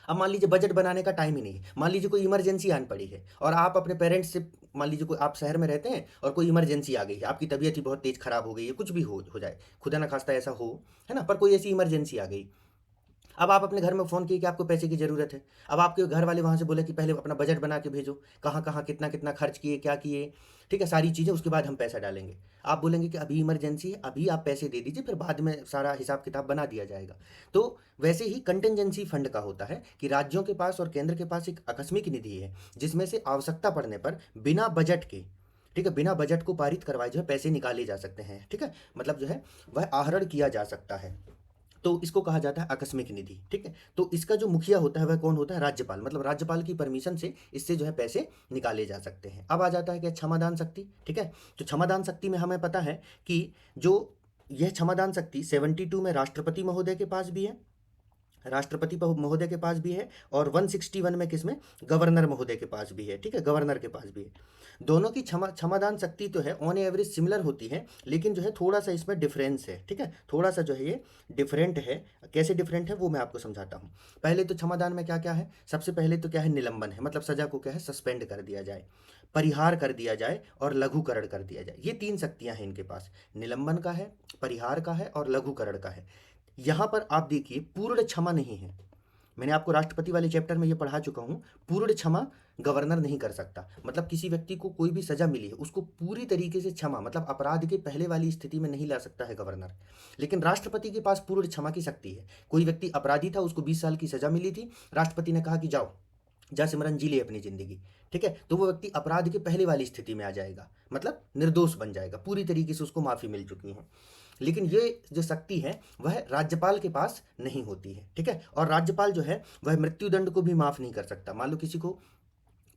अब मान लीजिए बजट बनाने का टाइम ही नहीं है, मान लीजिए कोई इमरजेंसी आन पड़ी है और आप अपने पेरेंट्स से, मान लीजिए कोई आप शहर में रहते हैं और कोई इमरजेंसी आ गई है, आपकी तबीयत ही बहुत तेज खराब हो गई है, कुछ भी हो जाए, खुदा ना खास्ता ऐसा हो, है ना, पर कोई ऐसी इमरजेंसी आ गई, अब आप अपने घर में फ़ोन किए कि आपको पैसे की ज़रूरत है। अब आपके घर वाले वहाँ से बोले कि पहले अपना बजट बना के भेजो, कहाँ-कहाँ, कितना-कितना खर्च किए, क्या किए, ठीक है? सारी चीज़ें, उसके बाद हम पैसा डालेंगे। आप बोलेंगे कि अभी इमरजेंसी है, अभी आप पैसे दे दीजिए, फिर बाद में सारा हिसाब-किताब बना दिया जाएगा। तो वैसे ही कंटिंजेंसी फंड का होता है कि राज्यों के पास और केंद्र के पास एक आकस्मिक निधि है, जिसमें से आवश्यकता पड़ने पर बिना बजट के, ठीक है, बिना बजट को पारित करवाए जो है पैसे निकाले जा सकते हैं, ठीक है? मतलब जो है वह आहरण किया जा सकता है। तो इसको कहा जाता है आकस्मिक निधि, ठीक है? तो इसका जो मुखिया होता है वह कौन होता है? राज्यपाल। मतलब राज्यपाल की परमिशन से इससे जो है पैसे निकाले जा सकते हैं। अब आ जाता है क्या? क्षमादान शक्ति, ठीक है? तो क्षमादान शक्ति में हमें पता है कि जो यह क्षमादान शक्ति 72 में राष्ट्रपति महोदय के पास भी है, राष्ट्रपति महोदय के पास भी है, और 161 में किसमें? गवर्नर महोदय के पास भी है, ठीक है? गवर्नर के पास भी है। दोनों की क्षमादान शक्ति तो है ऑन एवरेज सिमिलर होती है, लेकिन जो है थोड़ा सा इसमें डिफरेंस है, ठीक है? थोड़ा सा जो है ये डिफरेंट है। कैसे डिफरेंट है वो मैं आपको समझाता हूँ। पहले तो क्षमादान में क्या क्या है? सबसे पहले तो क्या है? निलंबन है, मतलब सजा को क्या है? सस्पेंड कर दिया जाए, परिहार कर दिया जाए और लघुकरण कर दिया जाए। ये तीन शक्तियां हैं इनके पास, निलंबन का है, परिहार का है और लघुकरण का है। यहाँ पर आप देखिए पूर्ण क्षमा नहीं है। मैंने आपको राष्ट्रपति वाले चैप्टर में ये पढ़ा चुका हूँ, पूर्ण क्षमा गवर्नर नहीं कर सकता। मतलब किसी व्यक्ति को कोई भी सजा मिली है, उसको पूरी तरीके से क्षमा, मतलब अपराध के पहले वाली स्थिति में नहीं ला सकता है गवर्नर। लेकिन राष्ट्रपति के पास पूर्ण क्षमा की शक्ति है। कोई व्यक्ति अपराधी था, उसको 20 साल की सजा मिली थी, राष्ट्रपति ने कहा कि जाओ, जा सिमरन जी ले अपनी जिंदगी, ठीक है? तो वो व्यक्ति अपराध के पहले वाली स्थिति में आ जाएगा, मतलब निर्दोष बन जाएगा, पूरी तरीके से उसको माफी मिल चुकी है। लेकिन ये जो शक्ति है वह राज्यपाल के पास नहीं होती है, ठीक है? और राज्यपाल जो है वह मृत्युदंड को भी माफ नहीं कर सकता। मान लो किसी को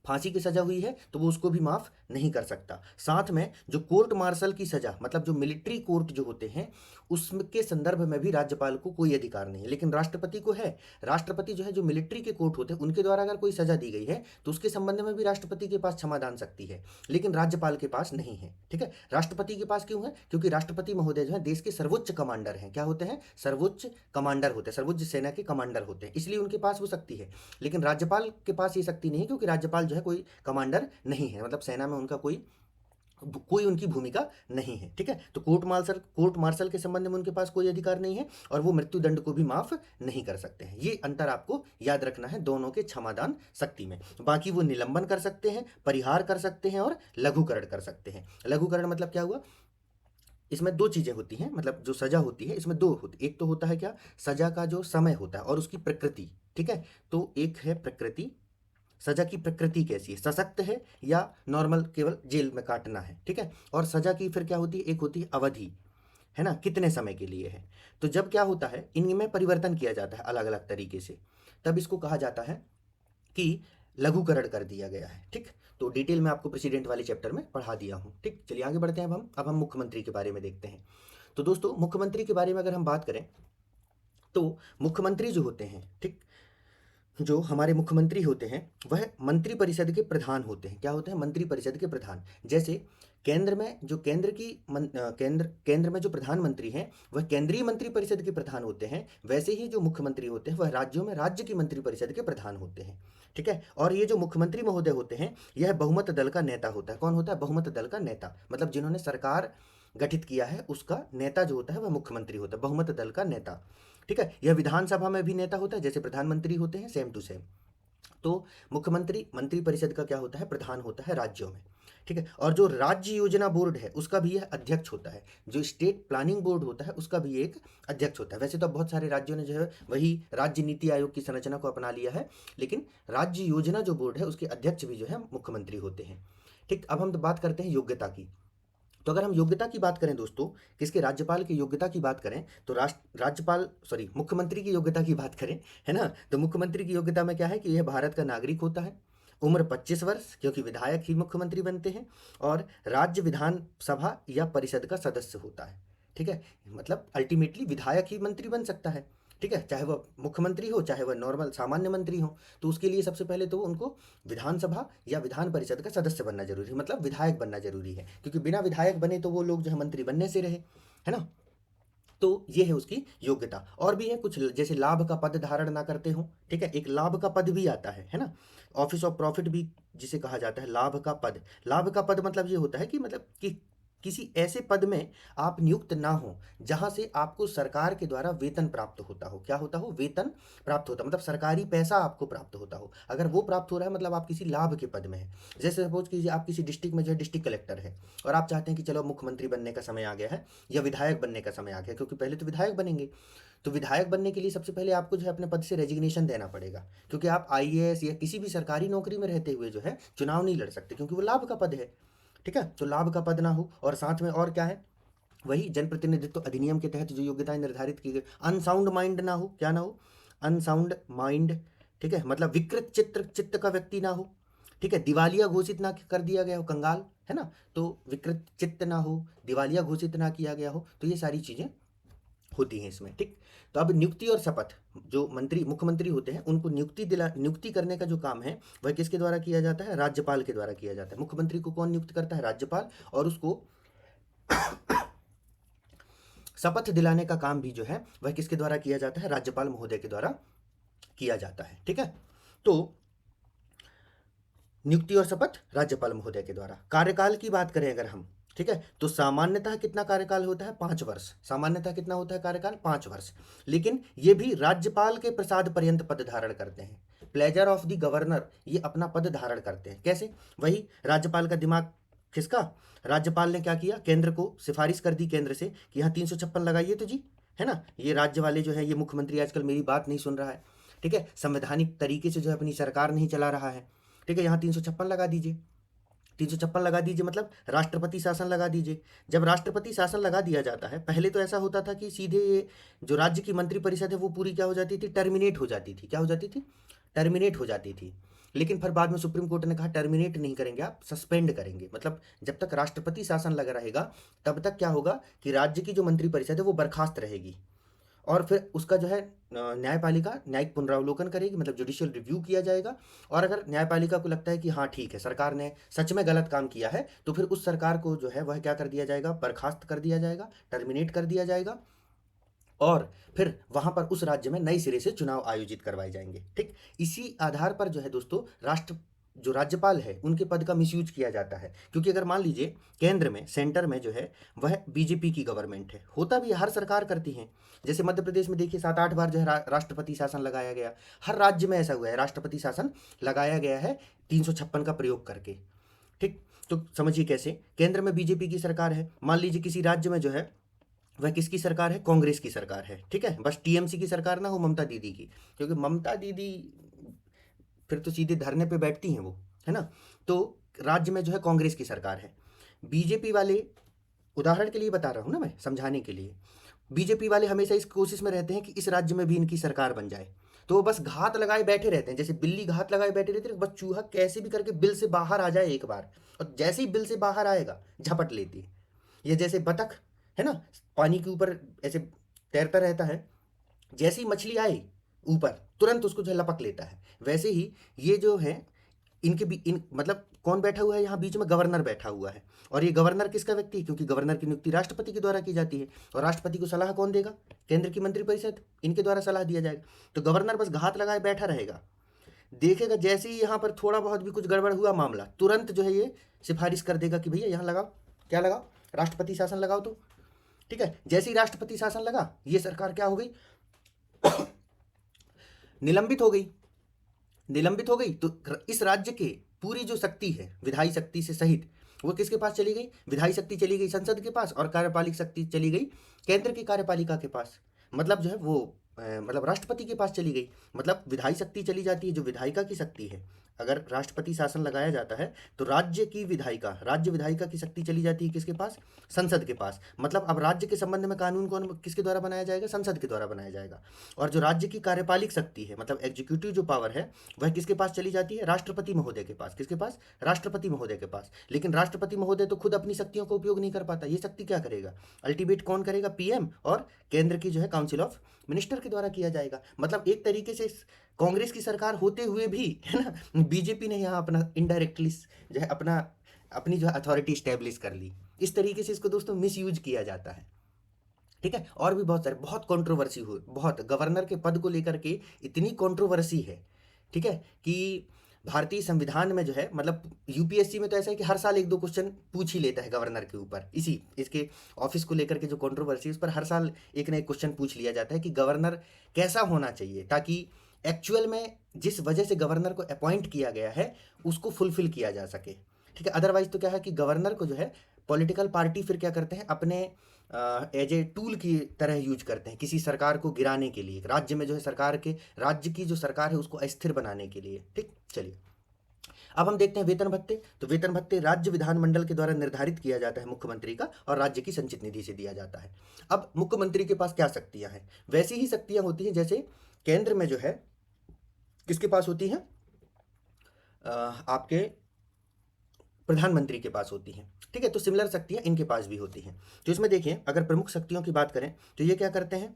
फांसी की सजा हुई है तो वो उसको भी माफ नहीं कर सकता। साथ में जो कोर्ट मार्शल की सजा, मतलब जो मिलिट्री कोर्ट जो होते हैं, उसके संदर्भ में भी राज्यपाल को कोई अधिकार नहीं है, लेकिन राष्ट्रपति को है। राष्ट्रपति जो है, जो मिलिट्री के कोर्ट होते हैं उनके द्वारा अगर कोई सजा दी गई है तो उसके संबंध में भी राष्ट्रपति के पास क्षमादान शक्ति है, लेकिन राज्यपाल के पास नहीं है, ठीक है? राष्ट्रपति के पास क्यों है? क्योंकि राष्ट्रपति महोदय जो है देश के सर्वोच्च कमांडर हैं। क्या होते हैं? सर्वोच्च कमांडर होते हैं, सर्वोच्च सेना के कमांडर होते हैं, इसलिए उनके पास वो शक्ति है। लेकिन राज्यपाल के पास ये शक्ति नहीं है, क्योंकि राज्यपाल जो है कोई कमांडर नहीं है, मतलब सेना में उनका कोई कोई उनकी भूमिका नहीं है, ठीक है? तो कोर्ट मार्शल के संबंध में उनके पास कोई अधिकार नहीं है, और वो मृत्युदंड को भी माफ नहीं कर सकते हैं। ये अंतर आपको याद रखना है दोनों के क्षमादान शक्ति में। बाकी वो निलंबन कर सकते हैं, परिहार कर सकते हैं और लघुकरण कर सकते हैं। लघुकरण मतलब क्या हुआ? इसमें दो चीजें होती हैं, मतलब जो सजा होती है इसमें दो होती, एक तो होता है क्या? सजा का जो समय होता है और उसकी प्रकृति, ठीक है? तो एक है प्रकृति, सजा की प्रकृति कैसी है, सशक्त है या नॉर्मल केवल जेल में काटना है, ठीक है? और सजा की फिर क्या होती है? एक होती है अवधि, है ना, कितने समय के लिए है। तो जब क्या होता है, इनमें परिवर्तन किया जाता है अलग अलग तरीके से, तब इसको कहा जाता है कि लघुकरण कर दिया गया है, ठीक? तो डिटेल में आपको प्रेसिडेंट वाले चैप्टर में पढ़ा दिया हूँ, ठीक? चलिए आगे बढ़ते हैं। अब हम मुख्यमंत्री के बारे में देखते हैं। तो दोस्तों, मुख्यमंत्री के बारे में अगर हम बात करें तो मुख्यमंत्री जो होते हैं, ठीक, जो हमारे मुख्यमंत्री होते हैं वह मंत्रिपरिषद के प्रधान होते हैं। क्या होते हैं? मंत्रिपरिषद के प्रधान। जैसे केंद्र में जो केंद्र में जो प्रधानमंत्री हैं वह केंद्रीय मंत्रिपरिषद के प्रधान होते हैं, वैसे ही जो मुख्यमंत्री होते हैं वह राज्यों में राज्य की मंत्रिपरिषद के प्रधान होते हैं, ठीक है? और ये जो मुख्यमंत्री महोदय होते हैं यह बहुमत दल का नेता होता है। कौन होता है? बहुमत दल का नेता, मतलब जिन्होंने सरकार गठित किया है उसका नेता जो होता है वह मुख्यमंत्री होता है, बहुमत दल का नेता, ठीक है? यह विधानसभा में भी नेता होता है, जैसे प्रधानमंत्री होते हैं, सेम टू सेम। तो मुख्यमंत्री मंत्रिपरिषद का क्या होता है? प्रधान होता है राज्यों में, ठीक है? और जो राज्य योजना बोर्ड है उसका भी यह अध्यक्ष होता है। जो स्टेट प्लानिंग बोर्ड होता है उसका भी एक अध्यक्ष होता है। वैसे तो अब बहुत सारे राज्यों ने जो है वही राज्य नीति आयोग की संरचना को अपना लिया है, लेकिन राज्य योजना जो बोर्ड है उसके अध्यक्ष भी जो है मुख्यमंत्री होते हैं, ठीक? अब हम तो बात करते हैं योग्यता की। तो अगर हम योग्यता की बात करें दोस्तों, किसके? राज्यपाल की योग्यता की बात करें तो मुख्यमंत्री की योग्यता की बात करें, है ना, तो मुख्यमंत्री की योग्यता में क्या है कि यह भारत का नागरिक होता है, उम्र 25 वर्ष, क्योंकि विधायक ही मुख्यमंत्री बनते हैं, और राज्य विधानसभा या परिषद का सदस्य होता है, ठीक है? मतलब अल्टीमेटली विधायक ही मंत्री बन सकता है, ठीक है, चाहे वह मुख्यमंत्री हो चाहे वह नॉर्मल सामान्य मंत्री हो। तो उसके लिए सबसे पहले तो उनको विधानसभा या विधान परिषद का सदस्य बनना जरूरी है, मतलब विधायक बनना जरूरी है, क्योंकि बिना विधायक बने तो वो लोग जो है मंत्री बनने से रहे, है ना? तो ये है उसकी योग्यता। और भी है कुछ, जैसे लाभ का पद धारण ना करते हो, ठीक है, एक लाभ का पद भी आता है ना, ऑफिस ऑफ प्रॉफिट भी जिसे कहा जाता है, लाभ का पद। लाभ का पद मतलब ये होता है कि मतलब कि किसी ऐसे पद में आप नियुक्त ना हो जहां से आपको सरकार के द्वारा वेतन प्राप्त होता हो। क्या होता हो? वेतन प्राप्त होता, मतलब सरकारी पैसा आपको प्राप्त होता हो। अगर वो प्राप्त हो रहा है मतलब आप किसी लाभ के पद में है। जैसे सपोज कीजिए आप किसी डिस्ट्रिक्ट में जो है डिस्ट्रिक्ट कलेक्टर है और आप चाहते हैं कि चलो मुख्यमंत्री बनने का समय आ गया है या विधायक बनने का समय आ गया, क्योंकि पहले तो विधायक बनेंगे। तो विधायक बनने के लिए सबसे पहले आपको जो है अपने पद से रेजिग्नेशन देना पड़ेगा, क्योंकि आप आईएएस या किसी भी सरकारी नौकरी में रहते हुए जो है चुनाव नहीं लड़ सकते, क्योंकि वो लाभ का पद है। ठीक है, तो लाभ का पद ना हो, और साथ में और क्या है, वही जनप्रतिनिधित्व अधिनियम के तहत जो योग्यताएं निर्धारित की गई, अनसाउंड माइंड ना हो। क्या ना हो? Unsound mind. ठीक है, मतलब विकृत चित्त का व्यक्ति ना हो। ठीक है, दिवालिया घोषित ना कर दिया गया हो, कंगाल है ना, तो विकृत चित्त ना हो, दिवालिया घोषित ना किया गया हो, तो ये सारी चीजें होती हैं इसमें। ठीक, तो अब नियुक्ति और शपथ, जो मंत्री मुख्यमंत्री होते हैं उनको नियुक्ति करने का जो काम है वह किसके द्वारा किया जाता है? राज्यपाल के द्वारा किया जाता है। मुख्यमंत्री को कौन नियुक्त करता है? राज्यपाल। और उसको शपथ दिलाने का काम भी जो है वह किसके द्वारा किया जाता है? राज्यपाल महोदय के द्वारा किया जाता है। ठीक है, तो नियुक्ति और शपथ राज्यपाल महोदय के द्वारा। कार्यकाल की बात करें अगर हम, ठीक है, तो सामान्यतः कितना कार्यकाल होता है? 5 वर्ष। सामान्यतः कितना होता है कार्यकाल? 5 वर्ष। लेकिन ये भी राज्यपाल के प्रसाद पर्यंत पद धारण करते हैं। प्लेजर ऑफ द गवर्नर, ये अपना पद धारण करते हैं। कैसे? वही राज्यपाल का दिमाग खिसका, राज्यपाल ने क्या किया? केंद्र को सिफारिश कर दी केंद्र से कि यहाँ 356 लगाइए तो जी, है ना, ये राज्य वाले जो है, ये मुख्यमंत्री आजकल मेरी बात नहीं सुन रहा है। ठीक है, संवैधानिक तरीके से जो है अपनी सरकार नहीं चला रहा है। ठीक है, यहाँ 356 लगा दीजिए। 356 लगा दीजिए मतलब राष्ट्रपति शासन लगा दीजिए। जब राष्ट्रपति शासन लगा दिया जाता है, पहले तो ऐसा होता था कि सीधे ये जो राज्य की मंत्रिपरिषद है वो पूरी क्या हो जाती थी? टर्मिनेट हो जाती थी। क्या हो जाती थी? टर्मिनेट हो जाती थी। लेकिन फिर बाद में सुप्रीम कोर्ट ने कहा टर्मिनेट नहीं करेंगे, आप सस्पेंड करेंगे। मतलब जब तक राष्ट्रपति शासन लगा रहेगा तब तक क्या होगा कि राज्य की जो मंत्रिपरिषद है वो बर्खास्त रहेगी, और फिर उसका जो है न्यायपालिका न्यायिक पुनरावलोकन करेगी, मतलब जुडिशियल रिव्यू किया जाएगा। और अगर न्यायपालिका को लगता है कि हाँ ठीक है, सरकार ने सच में गलत काम किया है, तो फिर उस सरकार को जो है वह क्या कर दिया जाएगा? बर्खास्त कर दिया जाएगा, टर्मिनेट कर दिया जाएगा, और फिर वहां पर उस राज्य में नए सिरे से चुनाव आयोजित करवाए जाएंगे। ठीक, इसी आधार पर जो है दोस्तों जो राज्यपाल है उनके पद का मिसयूज किया जाता है। क्योंकि अगर मान लीजिए केंद्र में, सेंटर में जो है वह बीजेपी की गवर्नमेंट है, होता भी हर सरकार करती है। जैसे मध्य प्रदेश में देखिए 7-8 बार जो है राष्ट्रपति शासन लगाया गया। हर राज्य में ऐसा हुआ है, राष्ट्रपति शासन लगाया गया है 356 का प्रयोग करके। ठीक, तो समझिए कैसे, केंद्र में बीजेपी की सरकार है, मान लीजिए किसी राज्य में जो है वह किसकी सरकार है? कांग्रेस की सरकार है। ठीक है, बस टीएमसी की सरकार ना हो, ममता दीदी की, क्योंकि ममता दीदी फिर तो सीधे धरने पे बैठती हैं वो, है ना। तो राज्य में जो है कांग्रेस की सरकार है, बीजेपी वाले, उदाहरण के लिए बता रहा हूँ ना मैं, समझाने के लिए, बीजेपी वाले हमेशा इस कोशिश में रहते हैं कि इस राज्य में भी इनकी सरकार बन जाए। तो वो बस घात लगाए बैठे रहते हैं, जैसे बिल्ली घात लगाए बैठे रहते हैं, बस चूहा कैसे भी करके बिल से बाहर आ जाए एक बार, और जैसे ही बिल से बाहर आएगा झपट लेती है। ये जैसे बतख है ना, पानी के ऊपर ऐसे तैरता रहता है, जैसी मछली आई ऊपर तुरंत उसको जो है लपक लेता है। वैसे ही ये जो है इनके भी इन मतलब कौन बैठा हुआ है यहाँ बीच में? गवर्नर बैठा हुआ है। और ये गवर्नर किसका व्यक्ति है? क्योंकि गवर्नर की नियुक्ति राष्ट्रपति के द्वारा की जाती है, और राष्ट्रपति को सलाह कौन देगा? केंद्र की मंत्रिपरिषद, इनके द्वारा सलाह दिया जाएगा। तो गवर्नर बस घात लगाए बैठा रहेगा, देखेगा जैसे ही यहाँ पर थोड़ा बहुत भी कुछ गड़बड़ हुआ मामला, तुरंत जो है ये सिफारिश कर देगा कि भैया यहाँ लगाओ, क्या लगाओ? राष्ट्रपति शासन लगाओ। तो ठीक है, जैसे ही राष्ट्रपति शासन लगा, ये सरकार क्या हो गई? निलंबित हो गई। निलंबित हो गई तो इस राज्य के पूरी जो शक्ति है विधायी शक्ति से सहित, वो किसके पास चली गई? विधायी शक्ति चली गई संसद के पास, और कार्यपालिक शक्ति चली गई केंद्र की कार्यपालिका के पास। मतलब जो है वो मतलब राष्ट्रपति के पास चली गई। मतलब विधायी शक्ति चली जाती है, जो विधायिका की शक्ति है। अगर राष्ट्रपति शासन लगाया जाता है तो राज्य विधायिका की शक्ति चली जाती है किसके पास? संसद के पास। मतलब अब राज्य के संबंध में कानून कौन किसके द्वारा बनाया जाएगा? संसद के द्वारा बनाया जाएगा। और जो राज्य की कार्यपालिक शक्ति है, मतलब एग्जीक्यूटिव जो पावर है, वह किसके पास चली जाती है? राष्ट्रपति महोदय के पास। किसके पास? राष्ट्रपति महोदय के पास। लेकिन राष्ट्रपति महोदय तो खुद अपनी शक्तियों का उपयोग नहीं कर पाता, ये शक्ति क्या करेगा? अल्टीमेट कौन करेगा? पीएम, और केंद्र की जो है काउंसिल ऑफ मिनिस्टर के द्वारा किया जाएगा। मतलब एक तरीके से कांग्रेस की सरकार होते हुए भी, है ना, बीजेपी ने यहाँ अपना इनडायरेक्टली जो है अपनी जो है अथॉरिटी स्टैब्लिश कर ली। इस तरीके से इसको दोस्तों मिस यूज किया जाता है। ठीक है, और भी बहुत कंट्रोवर्सी हुई, बहुत गवर्नर के पद को लेकर के इतनी कंट्रोवर्सी है। ठीक है, कि भारतीय संविधान में जो है, मतलब यूपीएससी में तो ऐसा है कि हर साल एक दो क्वेश्चन पूछ ही लेता है गवर्नर के ऊपर, इसी इसके ऑफिस को लेकर के जो कंट्रोवर्सी है उस पर हर साल एक ना एक क्वेश्चन पूछ लिया जाता है कि गवर्नर कैसा होना चाहिए, ताकि एक्चुअल में जिस वजह से गवर्नर को अपॉइंट किया गया है उसको फुलफिल किया जा सके। ठीक है, अदरवाइज तो क्या है कि गवर्नर को जो है पॉलिटिकल पार्टी फिर क्या करते हैं, अपने एज ए टूल की तरह यूज करते हैं किसी सरकार को गिराने के लिए, राज्य में जो है राज्य की जो सरकार है उसको अस्थिर बनाने के लिए। ठीक, चलिए अब हम देखते हैं वेतन भत्ते। तो वेतन भत्ते राज्य विधानमंडल के द्वारा निर्धारित किया जाता है मुख्यमंत्री का, और राज्य की संचित निधि से दिया जाता है। अब मुख्यमंत्री के पास क्या शक्तियां हैं, वैसी ही शक्तियां होती हैं जैसे केंद्र में जो है किसके पास होती हैं, आपके प्रधानमंत्री के पास होती हैं। ठीक है, तो सिमिलर शक्तियां इनके पास भी होती हैं। तो इसमें देखिए, अगर प्रमुख शक्तियों की बात करें तो ये क्या करते हैं,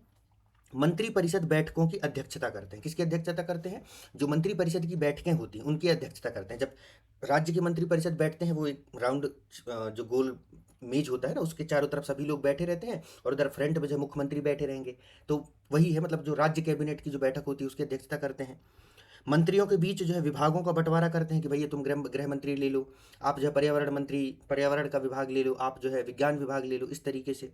मंत्री परिषद बैठकों की अध्यक्षता करते हैं। किसकी अध्यक्षता करते हैं, जो मंत्री परिषद की बैठकें होती हैं उनकी अध्यक्षता करते हैं। जब राज्य के मंत्री परिषद बैठते हैं, वो एक राउंड जो गोल मेज होता है ना, उसके चारों तरफ सभी लोग बैठे रहते हैं, और उधर फ्रंट में जो मुख्यमंत्री बैठे रहेंगे। तो वही है, मतलब जो राज्य कैबिनेट की जो बैठक होती है उसकी अध्यक्षता करते हैं। मंत्रियों के बीच जो है विभागों का बंटवारा करते हैं कि भैया तुम गृह मंत्री ले लो, आप जो है पर्यावरण मंत्री पर्यावरण का विभाग ले लो, आप जो है विज्ञान विभाग ले लो, इस तरीके से।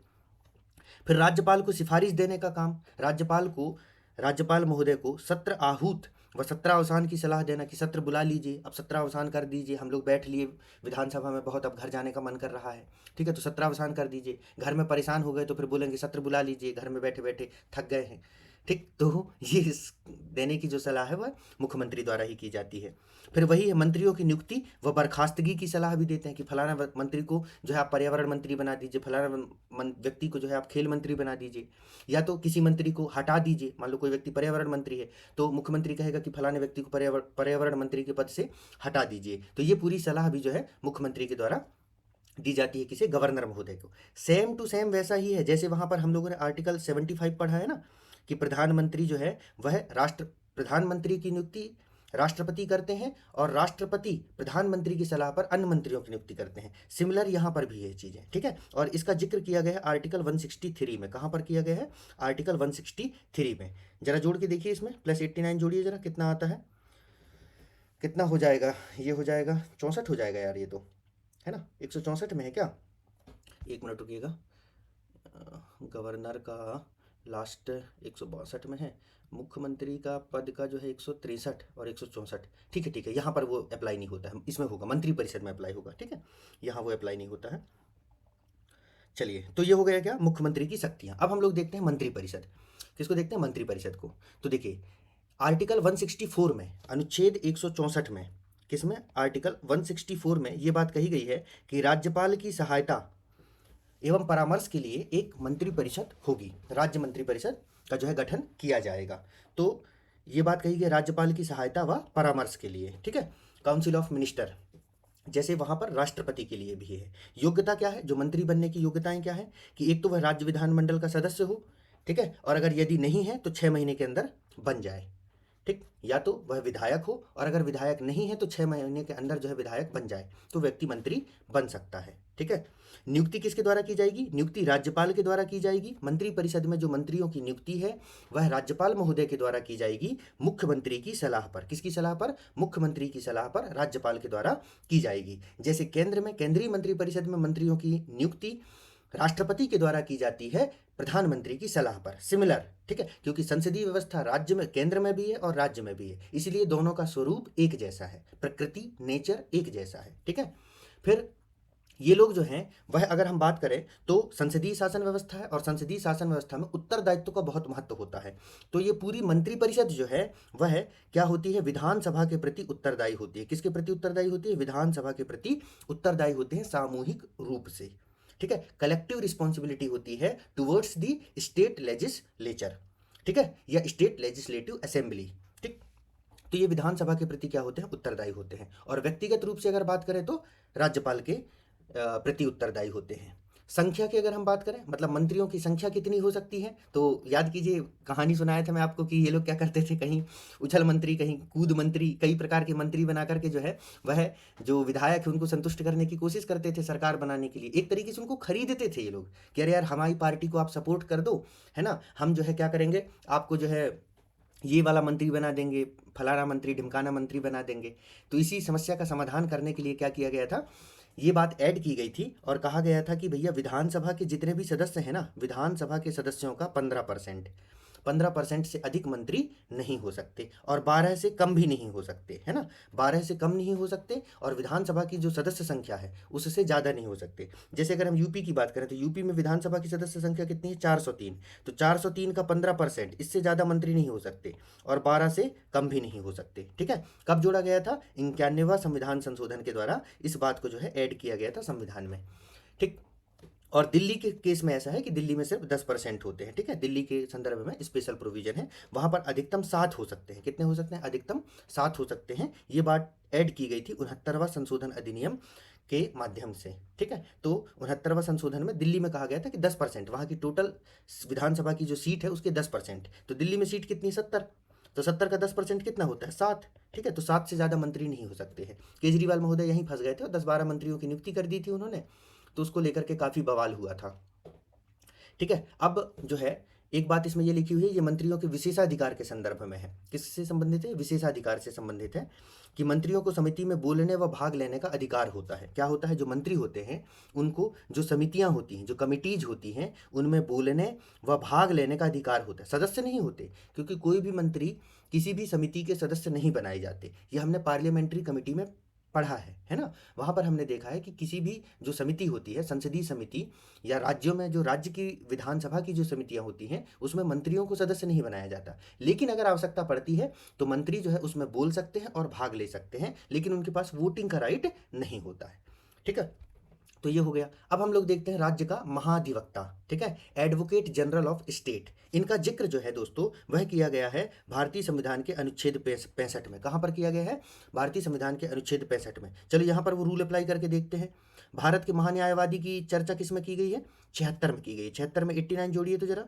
फिर राज्यपाल को सिफारिश देने का काम, राज्यपाल महोदय को सत्र आहूत व सत्रावसान की सलाह देना कि सत्र बुला लीजिए, अब सत्रावसान कर दीजिए, हम लोग बैठ लिए विधानसभा में बहुत, अब घर जाने का मन कर रहा है। ठीक है, तो सत्रावसान कर दीजिए। घर में परेशान हो गए तो फिर बोलेंगे सत्र बुला लीजिए, घर में बैठे बैठे थक गए हैं। ठीक, तो ये देने की जो सलाह है वह मुख्यमंत्री द्वारा ही की जाती है। फिर वही है, मंत्रियों की नियुक्ति व बर्खास्तगी की सलाह भी देते हैं कि फलाना मंत्री को जो है आप पर्यावरण मंत्री बना दीजिए, फलाना व्यक्ति को जो है आप खेल मंत्री बना दीजिए, या तो किसी मंत्री को हटा दीजिए। मान लो कोई व्यक्ति पर्यावरण मंत्री है तो मुख्यमंत्री कहेगा कि फलाने व्यक्ति को पर्यावरण मंत्री के पद से हटा दीजिए। तो ये पूरी सलाह भी जो है मुख्यमंत्री के द्वारा दी जाती है किसे, गवर्नर महोदय को। सेम टू सेम वैसा ही है जैसे वहां पर हम लोगों ने आर्टिकल 75 पढ़ा है ना, कि प्रधानमंत्री जो है वह प्रधानमंत्री की नियुक्ति राष्ट्रपति करते हैं, और राष्ट्रपति प्रधानमंत्री की सलाह पर अन्य मंत्रियों की नियुक्ति करते हैं। सिमिलर यहाँ पर भी ये चीज़ें। ठीक है, और इसका जिक्र किया गया है आर्टिकल 163 में। कहाँ पर किया गया है, आर्टिकल 163 में। जरा जोड़ के देखिए, इसमें +89 जोड़िए जरा, कितना आता है, कितना हो जाएगा, ये हो जाएगा 64 हो जाएगा यार, ये तो है ना, 164 में है क्या, एक मिनट रुकिएगा। गवर्नर का लास्ट 162 में है, मुख्यमंत्री का पद का जो है 163 और 164। ठीक है ठीक है, यहाँ पर वो अप्लाई नहीं होता है, इसमें होगा मंत्री परिषद में अप्लाई होगा। ठीक है, यहाँ वो अप्लाई नहीं होता है। चलिए, तो ये हो गया क्या, मुख्यमंत्री की शक्तियाँ। अब हम लोग देखते हैं मंत्री परिषद। किसको देखते हैं, मंत्री परिषद को। तो देखिए आर्टिकल 164 में, अनुच्छेद 164 में, किसमें, आर्टिकल 164 में ये बात कही गई है कि राज्यपाल की सहायता एवं परामर्श के लिए एक मंत्री परिषद होगी, राज्य मंत्री परिषद का जो है गठन किया जाएगा। तो ये बात कही गई राज्यपाल की सहायता व परामर्श के लिए। ठीक है, काउंसिल ऑफ मिनिस्टर, जैसे वहां पर राष्ट्रपति के लिए भी है। योग्यता क्या है, जो मंत्री बनने की योग्यताएं क्या है, कि एक तो वह राज्य विधानमंडल का सदस्य हो, ठीक है, और अगर यदि नहीं है तो 6 महीने के अंदर बन जाए। ठीक, या तो वह विधायक हो, और अगर विधायक नहीं है तो 6 महीने के अंदर जो है विधायक बन जाए तो व्यक्ति मंत्री बन सकता है। ठीक है, नियुक्ति किसके द्वारा की जाएगी, नियुक्ति राज्यपाल के द्वारा की जाएगी। मंत्री परिषद में जो मंत्रियों की नियुक्ति है वह राज्यपाल महोदय के द्वारा की जाएगी, मुख्यमंत्री की सलाह पर। किसकी सलाह पर, मुख्यमंत्री की सलाह पर राज्यपाल के द्वारा की जाएगी। जैसे केंद्र में केंद्रीय मंत्रिपरिषद में मंत्रियों की नियुक्ति राष्ट्रपति के द्वारा की जाती है प्रधानमंत्री की सलाह पर। सिमिलर, ठीक है, क्योंकि संसदीय व्यवस्था राज्य में, केंद्र में भी है और राज्य में भी है, इसलिए दोनों का स्वरूप एक जैसा है, प्रकृति नेचर एक जैसा है। ठीक है, फिर ये लोग जो हैं वह, अगर हम बात करें तो संसदीय शासन व्यवस्था है, और संसदीय शासन व्यवस्था में उत्तरदायित्व का बहुत महत्व होता है। तो ये पूरी मंत्रिपरिषद जो है वह क्या होती है, विधानसभा के प्रति उत्तरदायी होती है। किसके प्रति उत्तरदायी होती है, विधानसभा के प्रति उत्तरदायी होते हैं सामूहिक रूप से। ठीक है, कलेक्टिव रिस्पॉन्सिबिलिटी होती है टुवर्ड्स दी स्टेट लेजिस्लेचर, ठीक है, या स्टेट लेजिस्लेटिव असेंबली। ठीक, तो ये विधानसभा के प्रति क्या होते हैं, उत्तरदायी होते हैं। और व्यक्तिगत रूप से अगर बात करें तो राज्यपाल के प्रति उत्तरदायी होते हैं। संख्या की अगर हम बात करें, मतलब मंत्रियों की संख्या कितनी हो सकती है, तो याद कीजिए, कहानी सुनाया था मैं आपको कि ये लोग क्या करते थे, कहीं उछल मंत्री, कहीं कूद मंत्री, कई प्रकार के मंत्री बना करके जो है वह जो विधायक है उनको संतुष्ट करने की कोशिश करते थे सरकार बनाने के लिए। एक तरीके से उनको खरीदते थे ये लोग कि अरे यार हमारी पार्टी को आप सपोर्ट कर दो, है ना, हम जो है क्या करेंगे, आपको जो है ये वाला मंत्री बना देंगे, फलाना मंत्री ढिमकाना मंत्री बना देंगे। तो इसी समस्या का समाधान करने के लिए क्या किया गया था, ये बात ऐड की गई थी और कहा गया था कि भैया विधानसभा के जितने भी सदस्य हैं ना, विधानसभा के सदस्यों का 15%, 15% से अधिक मंत्री नहीं हो सकते और 12 से कम भी नहीं हो सकते, है ना। 12 से कम नहीं हो सकते और विधानसभा की जो सदस्य संख्या है उससे ज़्यादा नहीं हो सकते। जैसे अगर हम यूपी की बात करें तो यूपी में विधानसभा की सदस्य संख्या कितनी है, 403। तो 403 का 15%, इससे ज़्यादा मंत्री नहीं हो सकते और 12 से कम भी नहीं हो सकते। ठीक है, कब जोड़ा गया था, 91वां संविधान संशोधन के द्वारा इस बात को जो है ऐड किया गया था संविधान में। ठीक, और दिल्ली के केस में ऐसा है कि दिल्ली में सिर्फ 10% होते हैं। ठीक है, दिल्ली के संदर्भ में स्पेशल प्रोविजन है, वहां पर अधिकतम 7 हो सकते हैं। कितने हो सकते हैं, अधिकतम 7 हो सकते हैं। ये बात ऐड की गई थी 69वां संशोधन अधिनियम के माध्यम से। ठीक है, तो 69वां संशोधन में दिल्ली में कहा गया था कि 10%, वहां की टोटल विधानसभा की जो सीट है उसके 10%। तो दिल्ली में सीट कितनी, 70। तो 70 का 10% कितना होता है, 7। ठीक है, तो 7 से ज़्यादा मंत्री नहीं हो सकते हैं। केजरीवाल महोदय यहीं फंस गए थे और 10-12 मंत्रियों की नियुक्ति कर दी थी उन्होंने, तो उसको लेकर के काफ़ी बवाल हुआ था। ठीक है, अब जो है एक बात इसमें ये लिखी हुई है, ये मंत्रियों के विशेषाधिकार के संदर्भ में है। किससे संबंधित है, विशेषाधिकार से संबंधित है कि मंत्रियों को समिति में बोलने व भाग लेने का अधिकार होता है। क्या होता है, जो मंत्री होते हैं उनको जो समितियां होती हैं, जो कमिटीज होती हैं, उनमें बोलने व भाग लेने का अधिकार होता है। सदस्य नहीं होते, क्योंकि कोई भी मंत्री किसी भी समिति के सदस्य नहीं बनाए जाते। ये हमने पार्लियामेंट्री कमेटी में पढ़ा है ना। वहाँ पर हमने देखा है कि किसी भी जो समिति होती है, संसदीय समिति या राज्यों में जो राज्य की विधानसभा की जो समितियां होती हैं, उसमें मंत्रियों को सदस्य नहीं बनाया जाता। लेकिन अगर आवश्यकता पड़ती है तो मंत्री जो है उसमें बोल सकते हैं और भाग ले सकते हैं, लेकिन उनके पास वोटिंग का राइट नहीं होता है। ठीक है, तो ये हो गया। अब हम लोग देखते हैं राज्य का महाधिवक्ता। ठीक है, एडवोकेट जनरल ऑफ स्टेट, इनका जिक्र जो है दोस्तों वह किया गया है भारतीय संविधान के अनुच्छेद 65 में। कहाँ पर किया गया है, भारतीय संविधान के अनुच्छेद 65 में। चलो यहाँ पर वो रूल अप्लाई करके देखते हैं। भारत के महान्यायवादी की चर्चा किस में की गई है, 76 में की गई है। 76 में 89 जोड़िए तो जरा।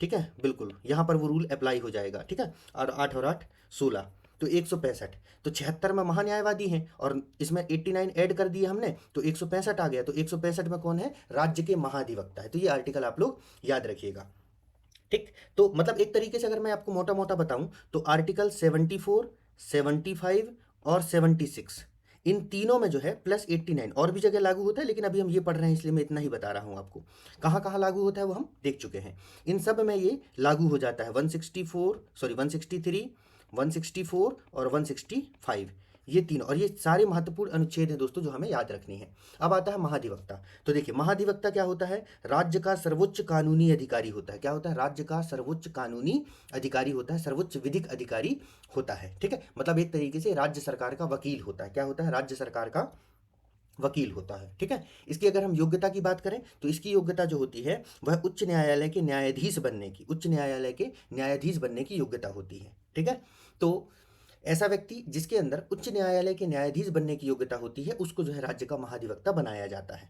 ठीक है, बिल्कुल यहाँ पर वो रूल अप्लाई हो जाएगा। ठीक है, और 8 और 8 16, तो 165। तो 76 में महान्यायवादी हैं और इसमें 89 ऐड कर दिए हमने, तो 165 आ गया। तो 165 में कौन है, राज्य के महाधिवक्ता है। तो ये आर्टिकल आप लोग याद रखिएगा। ठीक, तो मतलब एक तरीके से अगर मैं आपको मोटा मोटा बताऊं तो आर्टिकल 74, 75 और 76, इन तीनों में जो है प्लस 89 और भी जगह लागू होता है, लेकिन अभी हम ये पढ़ रहे हैं इसलिए मैं इतना ही बता रहा हूँ आपको। कहाँ कहाँ लागू होता है वो हम देख चुके हैं। इन सब में ये लागू हो जाता है 163, 164 और 165, ये तीनों, और ये सारे महत्वपूर्ण अनुच्छेद हैं दोस्तों जो हमें याद रखनी है। अब आता है महाधिवक्ता। तो देखिए महाधिवक्ता क्या होता है, राज्य का सर्वोच्च कानूनी अधिकारी होता है। क्या होता है, राज्य का सर्वोच्च कानूनी अधिकारी होता है, सर्वोच्च विधिक अधिकारी होता है। ठीक है, मतलब एक तरीके से राज्य सरकार का वकील होता है। क्या होता है, राज्य सरकार का वकील होता है। ठीक है, इसकी अगर हम योग्यता की बात करें तो इसकी योग्यता जो होती है वह उच्च न्यायालय के न्यायाधीश बनने की, उच्च न्यायालय के न्यायाधीश बनने की योग्यता होती है। ठीक है, तो ऐसा व्यक्ति जिसके अंदर उच्च न्यायालय के न्यायाधीश बनने की योग्यता होती है उसको जो है राज्य का महाधिवक्ता बनाया जाता है।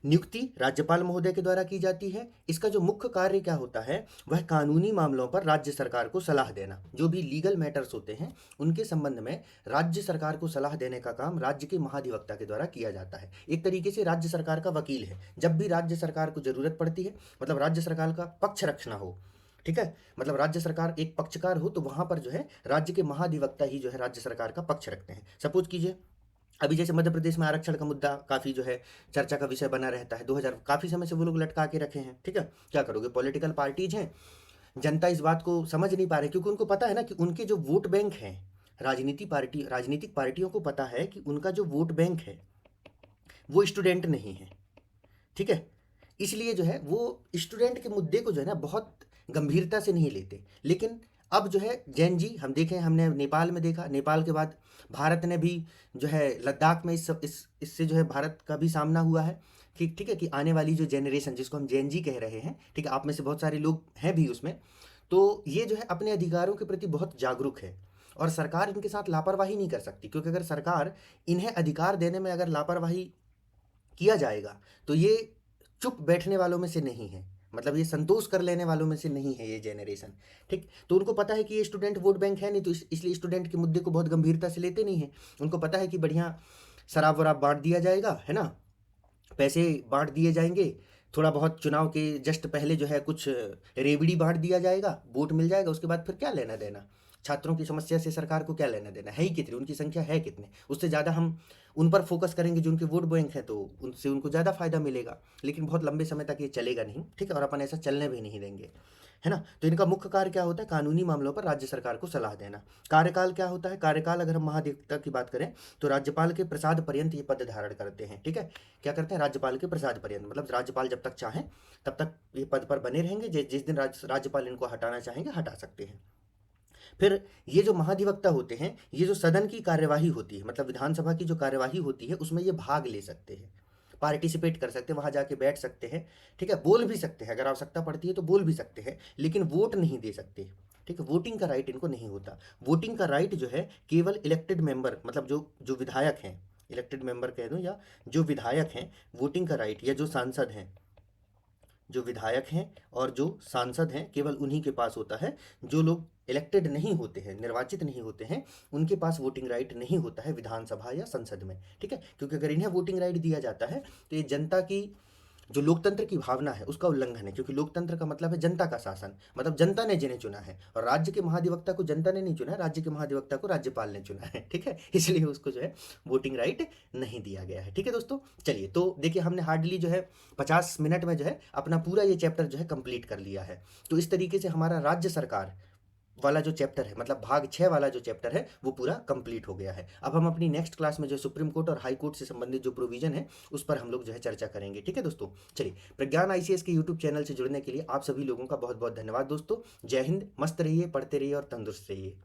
नियुक्ति राज्यपाल महोदय के द्वारा की जाती है। इसका जो मुख्य कार्य क्या होता है, वह कानूनी मामलों पर राज्य सरकार को सलाह देना। जो भी लीगल मैटर्स होते हैं उनके संबंध में राज्य सरकार को सलाह देने का काम राज्य के महाधिवक्ता के द्वारा किया जाता है। एक तरीके से राज्य सरकार का वकील है। जब भी राज्य सरकार को जरूरत पड़ती है, मतलब राज्य सरकार का पक्ष रखना हो, ठीक है, मतलब राज्य सरकार एक पक्षकार हो, तो वहां पर जो है राज्य के महाधिवक्ता ही जो है राज्य सरकार का पक्ष रखते हैं। सपोज कीजिए अभी जैसे मध्य प्रदेश में आरक्षण का मुद्दा काफ़ी जो है चर्चा का विषय बना रहता है। 2000 काफ़ी समय से वो लोग लटका के रखे हैं। ठीक है, क्या करोगे, पॉलिटिकल पार्टीज हैं, जनता इस बात को समझ नहीं पा रही, क्योंकि उनको पता है ना कि उनके जो वोट बैंक हैं, राजनीतिक पार्टियों को पता है कि उनका जो वोट बैंक है वो स्टूडेंट नहीं है। ठीक है, इसलिए जो है वो स्टूडेंट के मुद्दे को जो है ना बहुत गंभीरता से नहीं लेते। लेकिन अब जो है जैन जी, हम देखें, हमने नेपाल में देखा, नेपाल के बाद भारत ने भी जो है लद्दाख में इससे जो है भारत का भी सामना हुआ है। ठीक है, कि आने वाली जो जेनरेशन जिसको हम जैन जी कह रहे हैं, ठीक है, आप में से बहुत सारे लोग हैं भी उसमें, तो ये जो है अपने अधिकारों के प्रति बहुत जागरूक है और सरकार इनके साथ लापरवाही नहीं कर सकती, क्योंकि अगर सरकार इन्हें अधिकार देने में अगर लापरवाही किया जाएगा तो ये चुप बैठने वालों में से नहीं है, मतलब ये संतोष कर लेने वालों में से नहीं है ये जेनरेशन। ठीक, तो उनको पता है कि ये स्टूडेंट वोट बैंक है नहीं, तो इसलिए स्टूडेंट के मुद्दे को बहुत गंभीरता से लेते नहीं है। उनको पता है कि बढ़िया शराब वराब बांट दिया जाएगा, है ना, पैसे बांट दिए जाएंगे, थोड़ा बहुत चुनाव के जस्ट पहले जो है कुछ रेवड़ी बांट दिया जाएगा, वोट मिल जाएगा, उसके बाद फिर क्या लेना देना। छात्रों की समस्या से सरकार को क्या लेना देना है ही कितनी, उनकी संख्या है कितने, उससे ज़्यादा हम उन पर फोकस करेंगे जो उनके वोट बैंक हैं, तो उनसे उनको ज़्यादा फायदा मिलेगा। लेकिन बहुत लंबे समय तक ये चलेगा नहीं, ठीक है, और अपन ऐसा चलने भी नहीं देंगे, है ना। तो इनका मुख्य कार्य क्या होता है, कानूनी मामलों पर राज्य सरकार को सलाह देना। कार्यकाल क्या होता है, कार्यकाल अगर हम महाधिवक्ता की बात करें तो राज्यपाल के प्रसाद पर्यंत ये पद धारण करते हैं, ठीक है। क्या करते हैं, राज्यपाल के प्रसाद पर्यंत, मतलब राज्यपाल जब तक चाहें तब तक ये पद पर बने रहेंगे, जिस दिन राज्यपाल इनको हटाना चाहेंगे हटा सकते हैं। फिर ये जो महाधिवक्ता होते हैं, ये जो सदन की कार्यवाही होती है, मतलब विधानसभा की जो कार्यवाही होती है, उसमें ये भाग ले सकते हैं, पार्टिसिपेट कर सकते हैं, वहां जाके बैठ सकते हैं, ठीक है, बोल भी सकते हैं, अगर आवश्यकता पड़ती है तो बोल भी सकते हैं, लेकिन वोट नहीं दे सकते, ठीक है। वोटिंग का राइट इनको नहीं होता। वोटिंग का राइट जो है केवल इलेक्टेड मेंबर, मतलब जो जो विधायक हैं, इलेक्टेड मेंबर कह दूं, या जो विधायक हैं, वोटिंग का राइट, या जो सांसद हैं, जो विधायक हैं और जो सांसद हैं, केवल उन्हीं के पास होता है। जो लोग इलेक्टेड नहीं होते हैं, निर्वाचित नहीं होते हैं, उनके पास वोटिंग राइट नहीं होता है विधानसभा या संसद में, ठीक है। क्योंकि अगर इन्हें वोटिंग राइट दिया जाता है तो ये जनता की जो लोकतंत्र की भावना है उसका उल्लंघन है, क्योंकि लोकतंत्र का मतलब है जनता का शासन, मतलब जनता ने जिन्हें चुना है, और राज्य के महाधिवक्ता को जनता ने नहीं चुना है, राज्य के महाधिवक्ता को राज्यपाल ने चुना है, ठीक है। इसलिए उसको जो है वोटिंग राइट नहीं दिया गया है, ठीक है दोस्तों। चलिए, तो देखिए हमने हार्डली जो है 50 मिनट में जो है अपना पूरा ये चैप्टर जो है कंप्लीट कर लिया है। तो इस तरीके से हमारा राज्य सरकार वाला जो चैप्टर है, मतलब भाग 6 वाला जो चैप्टर है वो पूरा कंप्लीट हो गया है। अब हम अपनी नेक्स्ट क्लास में जो सुप्रीम कोर्ट और हाई कोर्ट से संबंधित जो प्रोविजन है उस पर हम लोग जो है चर्चा करेंगे, ठीक है दोस्तों। चलिए, प्रज्ञान आईसीएस के यूट्यूब चैनल से जुड़ने के लिए आप सभी लोगों का बहुत बहुत धन्यवाद दोस्तों। जय हिंद, मस्त रहिए, पढ़ते रहिए और तंदुरुस्त रहिए।